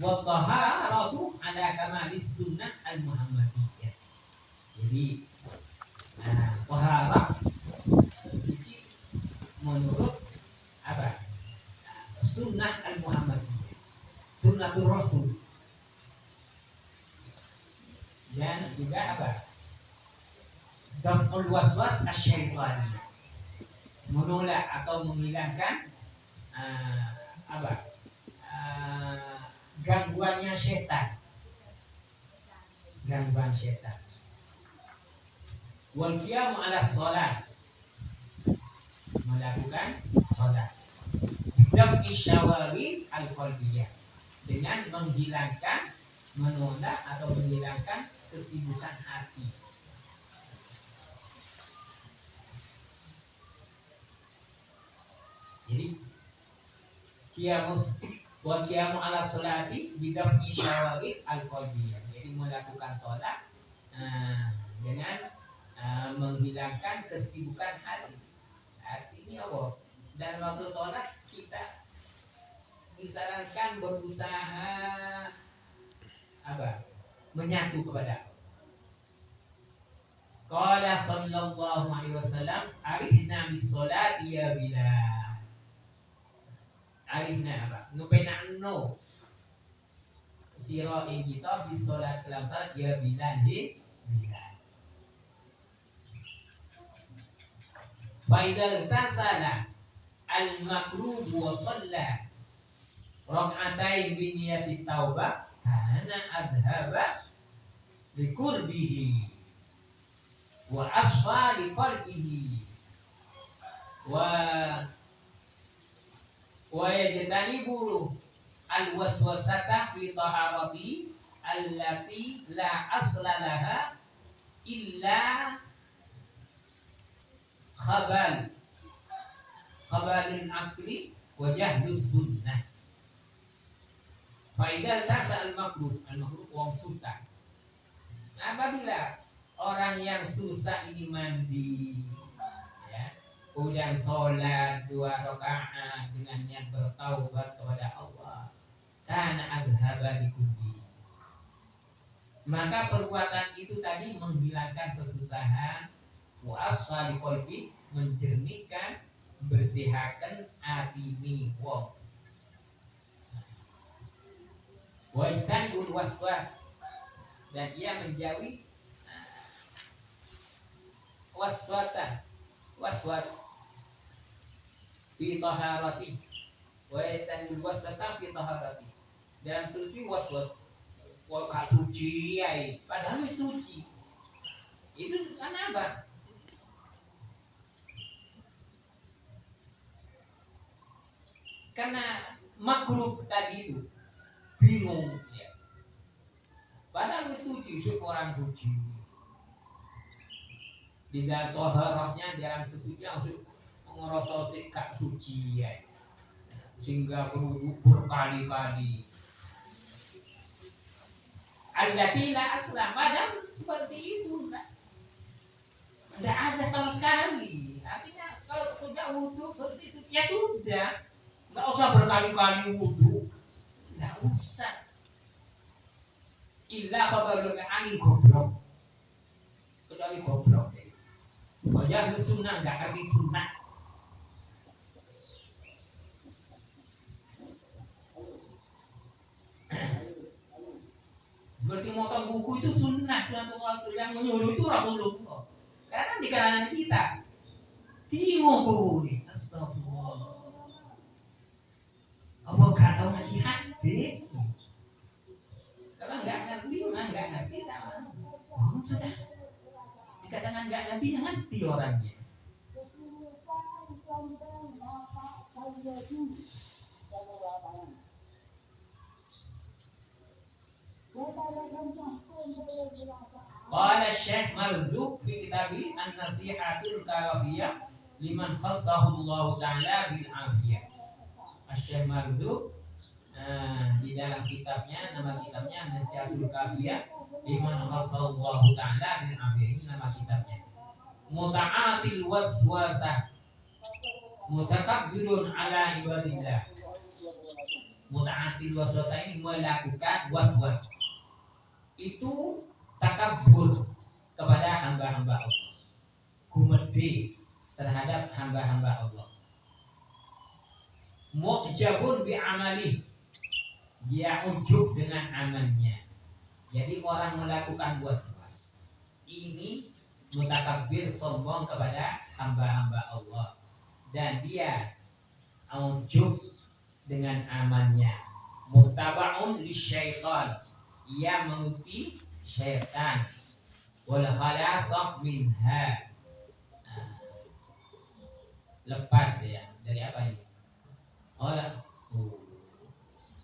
Wa taharatu ala kamalis sunnah al-muhammadiyah. Jadi taharah suci menurut apa? Sunnah al-muhammadiyah, sunnatul rasul. Dan juga apa? Daf'ul waswas asy-syaitani, menolak atau menghilangkan apa? Gangguan setan. Wal qiyamu ala shalah, melakukan salat. Bidaf'i syawari al-qalbiyah, dengan menghilangkan, menolak atau menghilangkan kesibukan hati. Jadi wa qiyamu ala sholati bidaf'i syawari al-qalbiyah, jadi melakukan sholat dengan menghilangkan kesibukan hati. Artinya apa? Dan waktu sholat kita disarankan berusaha apa? Menyatu kepada Allah. Qala sallallahu alaihi wasallam, arihna bis sholati ya Bilal. Arihna apa? Nupena no siro kita bis sholat dalam salat ya Bilal. Faidal tasala al-makruh wa shalla rak'atain bi niyati taubah kana adhaba likurbihi wa asfa liqalbihi wa yajtanibu al-waswasata fi taharati allati la asla laha illa khabal khabalul akli wa jahlus sunnah. Faidal tasa al-makruh wong susah. Apabila orang yang susah ini mandi, ya, kemudian sholat 2 rakaat dengan niat bertaubat kepada Allah, karena adhaba bikulli, maka perbuatan itu tadi menghilangkan kesusahan, wa asfa liqalbi, menjernihkan, bersihkan atine wong, wa itanul waswas, dan ia menjauhi waswas fi taharati, wa itanul waswasa fi taharati, dalam suci waswas, wah gak suci ya, padahal suci itu kan apa? Karena makruh tadi itu bingung ya. Padahal suci, orang suci. Di dalam toharahnya dalam sesuci langsung mengerasa sikap suci ya. Sehingga perlu berkali-kali. Allati la aslam, padahal seperti itu tidak ada sama sekali. Artinya kalau sudah wudhu bersih ya sudah, nggak usah berkali-kali wudhu, nggak usah. Illa khabarul angin goblok, kecuali goblok. Wajah sunnah nggak ngerti sunnah. Seperti motong buku itu sunnah Rasul, yang menyuruh itu Rasulullah. Karena di kalangan kita bingung buku ini. Astagfirullah. Apa gak tahu ngaji hadis? Kalau nggak ngerti, nggak ngerti, sudah. Dikatakan nggak ngerti orangnya. Qala Syekh Marzuq fi kitabi An-Nasihatul Kafiyah liman khassahu Allah Ta'ala bil afiyah. Syekh Marzuq di dalam kitabnya, nama kitabnya Nasihatul Kafiyah liman khassahu Allah Ta'ala bil afiyah. Ini nama kitabnya. Muta'atil waswasah, mutakabbirun ala ibadillah. Muta'atil waswasah ini melakukan waswas, itu takabur kepada hamba-hamba Allah, gumede terhadap hamba-hamba Allah, mu'jabun bi amali, dia ujub dengan amalnya. Jadi orang melakukan waswas ini mutakabbir, sombong kepada hamba-hamba Allah, dan dia ujub dengan amalnya. Muttaba'un lisyaitan, ia mengikuti syaitan. Wal khalasah minha, lepas ya dari apa ini?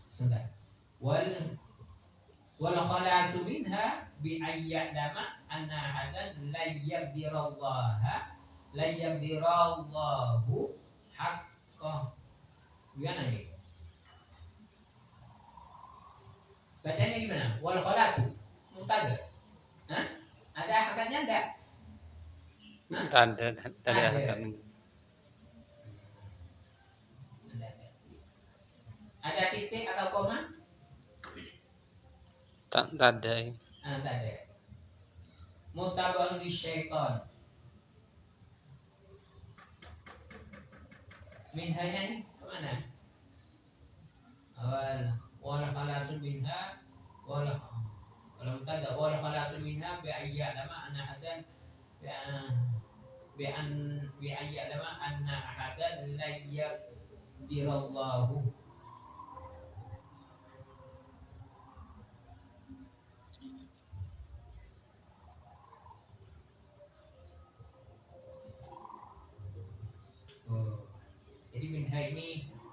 Sudah. Wal khalasu minha bi ayyadama anna hadan la yabdirallahu haqqa. Gimana ini? Bacanya gimana? Wal khalasu mubtada. Hah? Ada hakatnya enggak? Ada hakatnya. Ada titik atau koma? Tak ada. Tak ada. Mutaba'un lisyaitan. Minhanya ini kemana? Wal khalasu minha wal mutada wal khalasu minha bi ayyadama anna hadan bi ayyadama anna hadan la yaqdirallahu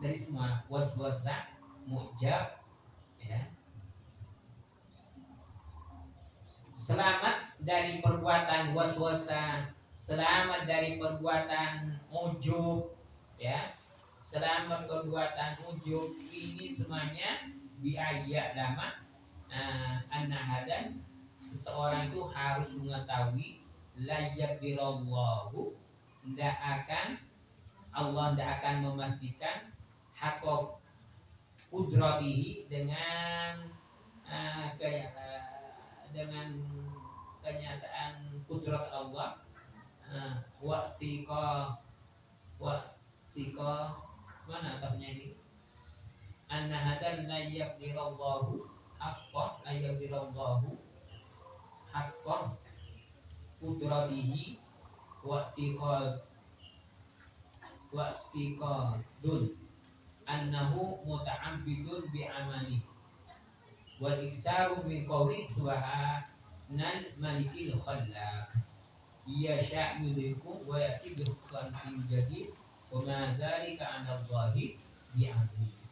dari semua was-wasa, mujab, ya. Selamat dari perbuatan was-wasa, selamat dari perbuatan ujub, ya. Selamat perbuatan ujub ini semuanya biaya lama. An-nahadan, seseorang itu harus mengetahui layak dirallahu, tidak akan Allah tidak akan memastikan hakok kudratihi dengan dengan kenyataan kudrat Allah, waktika mana katanya ini, annahadan la yaqdirallahu haqqan, la yaqdirallahu haqqan kudratihi waktika dun annahu muta'abbidun bi amali wal iksaru min qawli subhanal malikil khallaq yasha' yudhikum wa ya'ti bi khalqin jadid wa ma dzalika 'ala Allahi bi'aziz.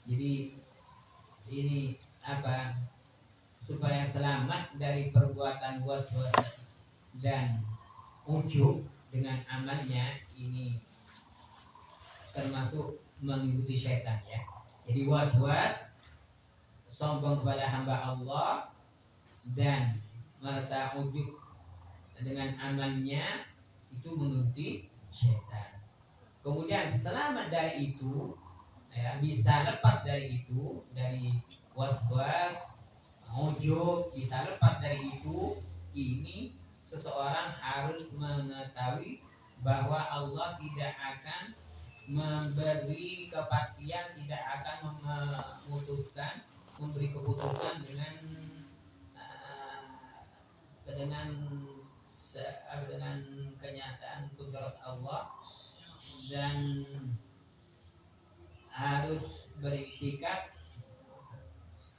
Jadi ini apa, supaya selamat dari perbuatan was-was dan ujub dengan amalnya, ini termasuk mengikuti syaitan, ya. Jadi was-was, sombong kepada hamba Allah, dan merasa ujub dengan amalnya, itu mengikuti syaitan. Kemudian selamat dari itu, ya, bisa lepas dari itu, dari was-was, ujub, bisa lepas dari itu. Ini seseorang harus mengetahui bahwa Allah tidak akan memberi kepastian, tidak akan memberi keputusan dengan kenyataan kudrat Allah, dan harus beriktikad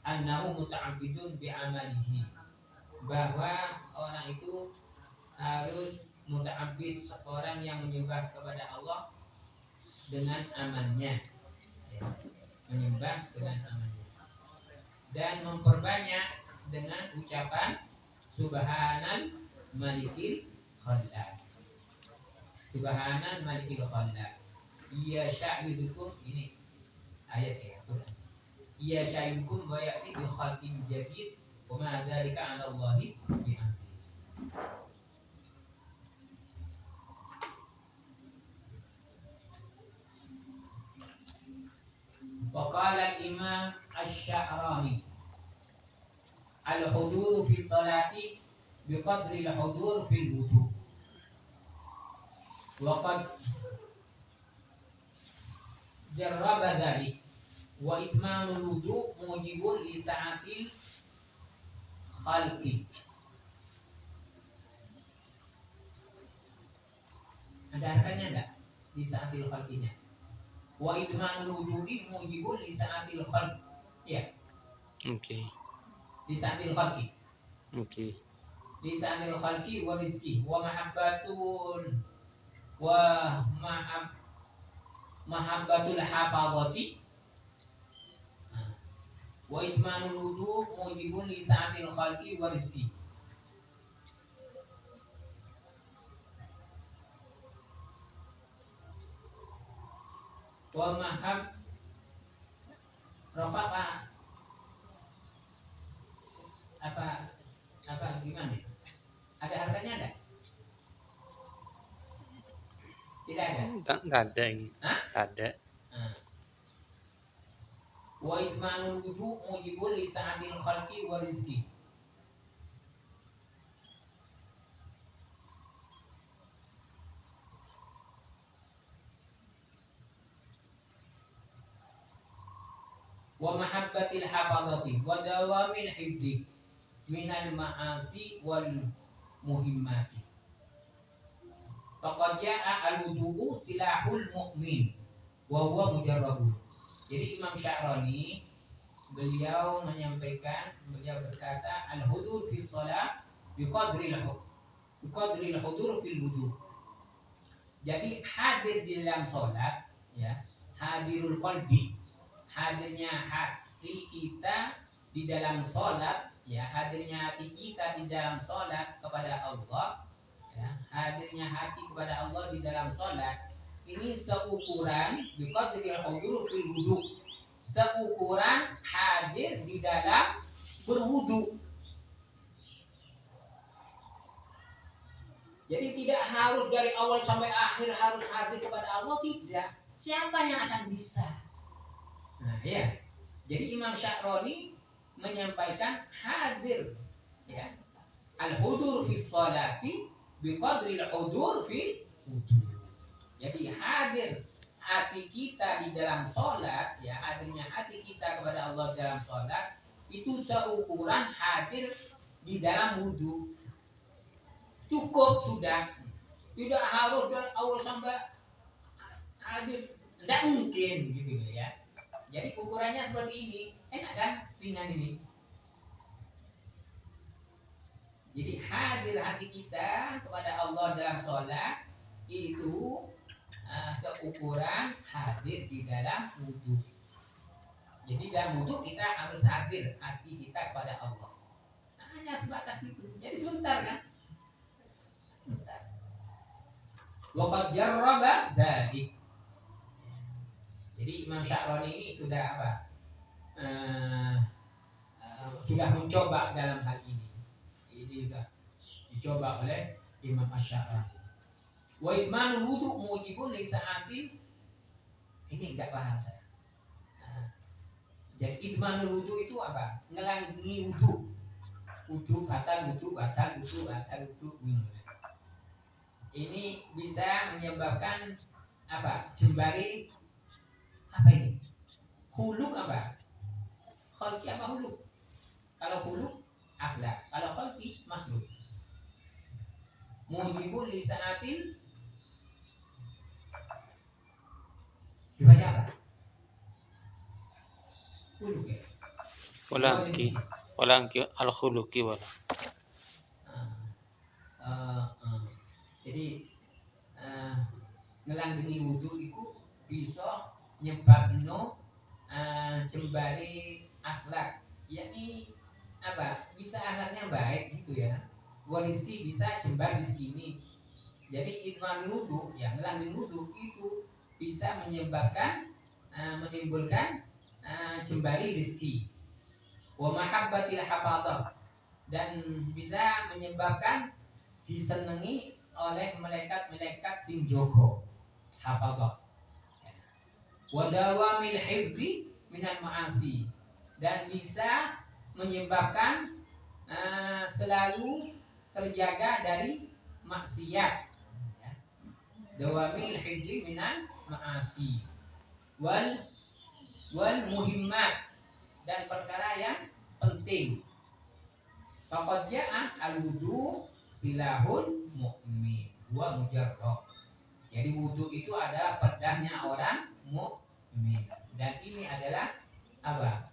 annahu muta'abbidun bi amalihi, bahwa orang itu harus muta'abbid, seorang yang menyembah kepada Allah dengan amalnya, ya, menyembah dengan amalnya, dan memperbanyak dengan ucapan subhanal malikil khallaq, subhanal malikil khallaq, iya sya'idukum, ini ayat, ya, Quran, iya sya'idukum wa ya'ti bi khalqin jadid wa ma dzalika 'ala Allahi bi'aziz. Waqala al-imam asy-Sya'rani al-huduru fi salati biqadri al-hudur fil wudu. Waqad jarraba dzalik wa itmanul wudu mujibun li sa'atil khalqi. Ada artinya enggak di sa'atil khalqinya? Wa itmanul wudu'i mujibun li sa'atil khalq. Ya. Oke. Di sa'atil khalqi. Oke. Di sa'atil khalqi wa rizqi wa mahabbatul hafazati. Wa itmanul wudu' mujibun li sa'atil khalqi wa rizqi. Wa mahab rafaqa apa gimana? Ada harganya enggak? Tidak ada. Enggak ada ini. Hah? Ada. Wa itmanul wudu mujibul li sa'atil khalqi wa rizqi. Wa mahabbatil hafazati wa dawamil hifdi minal ma'asi wal muhimmati. Faqad ja'a al-wudu'u silahul mu'min wa huwa mujarrabun. Jadi Imam Sya'rani beliau berkata al-hudur fi shalah biqadri al-hudur fil wudu. Jadi hadir di dalam sholat, ya, hadirul qalbi, hadirnya hati kita di dalam sholat, ya, hadirnya hati kita di dalam sholat kepada Allah, ya, hadirnya hati kepada Allah di dalam sholat ini seukuran biqadril hudur fil wudu, seukuran hadir di dalam berwudu. Jadi tidak harus dari awal sampai akhir harus hadir kepada Allah, tidak. Siapa yang akan bisa? Nah, ya. Jadi Imam Sya'roni menyampaikan hadir, ya, al-hudur fi sholati biqadri al-hudur fi wudu. Jadi hadir hati kita di dalam sholat, ya, hadirnya hati kita kepada Allah dalam sholat itu seukuran hadir di dalam wudu. Cukup sudah, tidak harus dari awal sampai hadir, tidak mungkin gitu ya. Jadi ukurannya seperti ini, enak kan, ringan ini. Jadi hadir hati kita kepada Allah dalam sholat itu seukuran hadir di dalam wudu. Jadi dalam wudu kita harus hadir hati kita kepada Allah. Nah, hanya sebatas itu. Jadi sebentar kan? Sebentar. Waqad jarraba dzalik. Jadi Imam Sya'roni ini sudah apa? Sudah mencoba dalam hal ini. Ini juga dicoba oleh Imam Sya'roni. Wa idmanul wudu mujibun li sa'atin. Ini enggak paham saya. Jadi idmanul wudu itu apa? Ngelanggi wudu. Wudu batal, wudu batal, wudu batal, wudu. Ini bisa menyebabkan apa? Jembari apa ini? Huluk apa? Khalqi apa huluk? Kalau huluk akhlak, kalau khalqi makhluk. Mujibul li sa'atin dibaca apa? Huluk ya? Walangki al-khuluqi wala. Jadi ngelanggeni wudu itu bisa nyebabno jembari akhlak, yakni apa? Bisa akhlaknya baik gitu ya. Walisti bisa jembar rezeki ini. Jadi idman wudu, ya, ngelanggeni wudu itu bisa menyebabkan menimbulkan jembari rezeki. Wa mahabbatil hafadzah, dan bisa menyebabkan disenangi oleh malaikat-malaikat sing jogo hafadzah. Wa dawamil hifzi minal ma'asi, dan bisa menyebabkan selalu terjaga dari maksiat. Dawamil hifzi minal ma'asi wal muhimmat, dan perkara yang penting. Faqad ja'a al-wudu silahul mu'min wa mujarrab. Jadi wudu itu adalah pedangnya orang mukmin, dan ini adalah apa?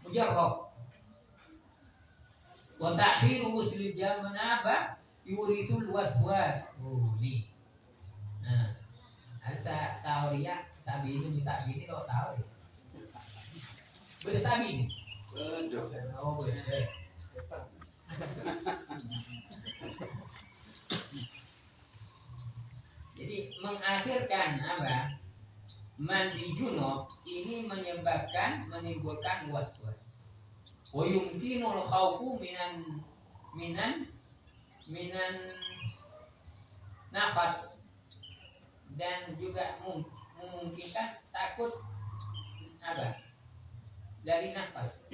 Mujarrab. Wa ta'khiru muslim jamanaba yurisul waswas. Ini. Nah, ada tahu dia sabi itu minta gini lo tahu. Bersabi ini. Oh, boleh. Jadi mengakhirkan apa? Mandi junub ini menimbulkan was-was. Wa yumkinul khaufu minan nafas, dan juga memungkinkan takut apa? Dari nafas.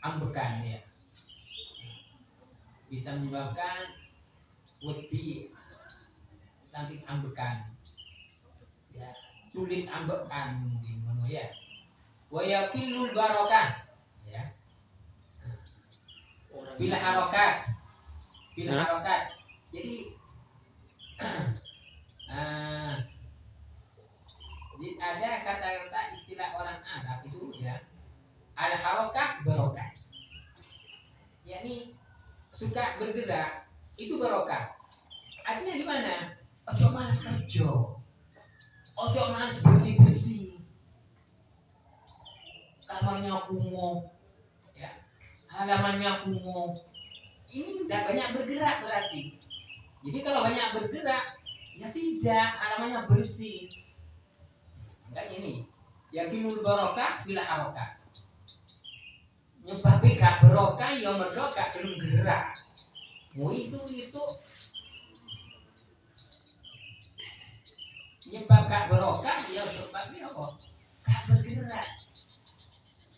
Ambekan ya. Bisa menyebabkan wedi, saking ambekan. Ya, sulit ambekan mungkin ngono ya. Wa yaqillul barakah ya. Bila harokat. Jadi ada kata-kata istilah orang Arab itu ya, al harokat barokah, yakni suka bergerak Caranya gimana? Ojo malas kerja, ojo malas bersih-bersih, kamarnya kumuh, ya, halamannya kumuh. Ini tidak banyak bergerak berarti. Jadi kalau banyak bergerak, ya tidak, halamannya bersih. Kan ini, yakinul barokah bila harokah. Nyebabe gak barokah, ya mergo gak gelem gerak. Mau isu-isu nyebab gak barokah, ya sebabnya apa? Gak bergerak.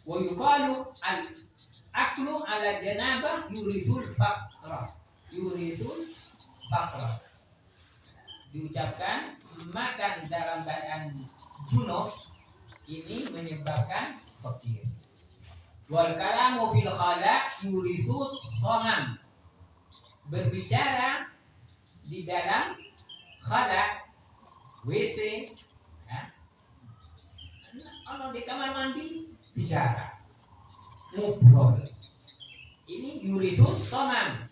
Wa yuqalu al-aklu ala janabah yuridul faqra. Yuridul faqra. Diucapkan makan dalam keadaan junub ini menyebabkan fakir. Wal kalamu fil khala yuridul somam. Berbicara di dalam khala WC, ya. Kalau di kamar mandi bicara, ngobrol. Ini yuridus somam,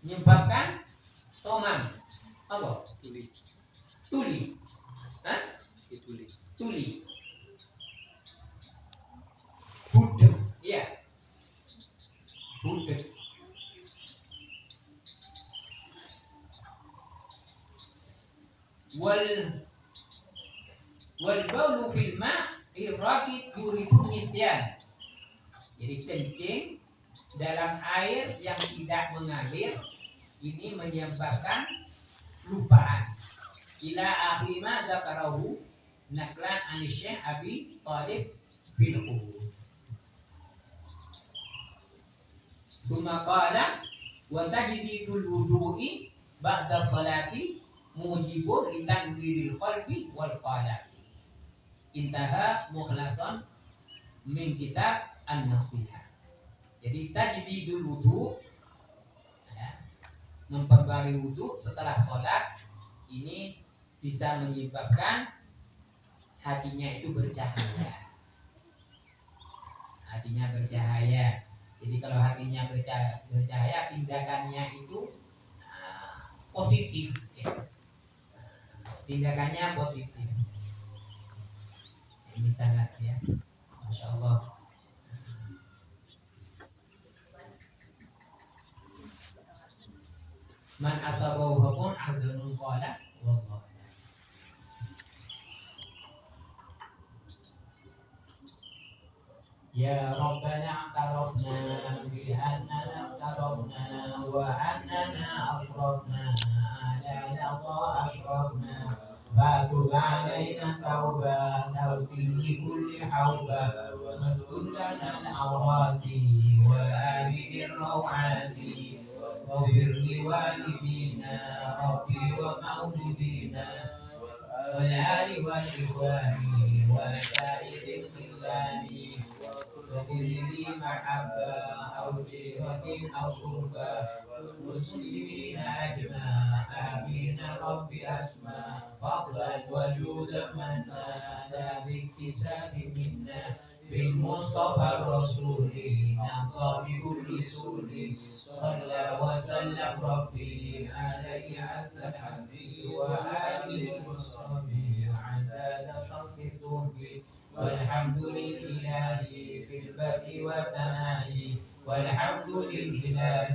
menyebabkan somam. Apa? Tuli. Hah? Tuli. Budek, ya. Budek. Wal baulu fil ma' irraqid yuridun nisyan. Jadi kencing dalam air yang tidak mengalir ini menyebabkan lupaan. Ila akhir ma dzakarahu naklan an Syekh Abi Thalib fil qubur. Tsumma qala wa tajdidul wudu'i ba'da salati mujibur litanwiril qalbi wal qalbi. Intaha mukhlasan min kitab an-nasihah. Jadi tajdidul wudu, ya, memperbarui wudu setelah sholat ini bisa menyebabkan hatinya itu bercahaya. Hatinya bercahaya. Jadi kalau hatinya bercahaya, tindakannya itu positif, ya. Tindakannya positif. Ini sangat, ya, Masya Allah. Man asabahu hukun ahzanun qala wallah. Ya Rabbana a'tarafna bi annana a'tarafna wa annana asrafna ala laqad ashrafna fatub alaina tauba tawsil li kulli hawba wastur lana al-awrati wa abidir rawati waghfir li walidina rabbi wa maulidina wal ali wal ikhwani wa sa'idil khillani وَدِلِّي مَحَبَّةً أَوْ جِيرَةٍ أَوْ شُرْبَةٍ مُسْلِمِينَ أَجْمَعِينَ آمِينَ رَبِّ أَسْمَاءَ فَضْلًا وَجُودًا مَنَّا لَا بِاكْتِسَابٍ مِنَّا بِالْمُصْطَفَى الرَّسُولِ نَقَى بِكُلِّ سُولٍ صَلَّى وَسَلَّمَ رَبِّي عَلَيْهِ عَدَدَ حَمْدِهِ وَآلِهِ وَصَحْبِهِ عَدَدَ شَخْصِ صُحْبِهِ والحمد لله في البدء والتناهي والحمد لله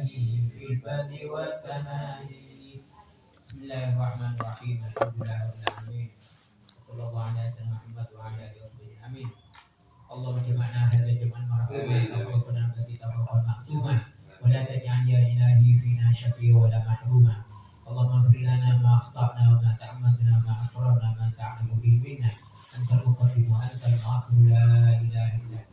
في البدء والتناهي. بسم الله الرحمن الرحيم. الحمد لله رب العالمين. صلى الله على سيدنا محمد وعلى اله وصحبه امين. اللهم اجمعنا هذا جمعا مرحوما وتوفنا الذي توفى معصوما ولا تجعل يا الهي فينا شقيا ولا محروما. اللهم اغفر لنا ما اخطانا وما تعمدنا وما اسررنا ما تعلم به منا. أنت المقدم وأنت المؤخر لا إله إلا أنت.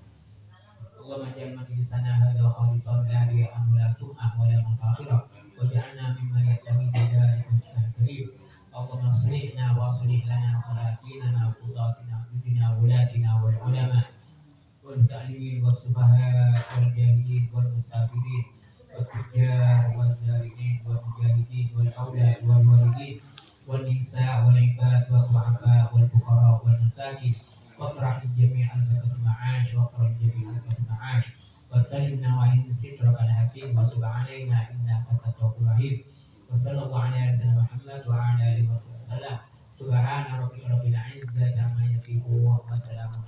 اللهم اجعل مجلسنا هذا خالصا لا رياء ولا سمعة ولا مفاخرة واجعلنا ممن يحتمي بذلك وجهك الكريم. اللهم اصلحنا واصلح لنا سلاطيننا وقضاتنا وملكنا وولاتنا والعلماء والمتعلمين والسفهاء والجاهلين والمسافرين والتجار والزارعين والمجاهدين والأولاد والوالدين والنساء والعباد والضعفاء والفقراء والمساكين واطرح الجميع البركة المعاش واطرح الجميع البركة المعاش وسلمنا وعين سترك الحسين وتب علينا إنك أنت التواب الرحيم. Wassallallahu ala sayyidina Muhammad wa ala alihi wasallam. Subhana rabbika rabbil izzati amma yasifun wa salamun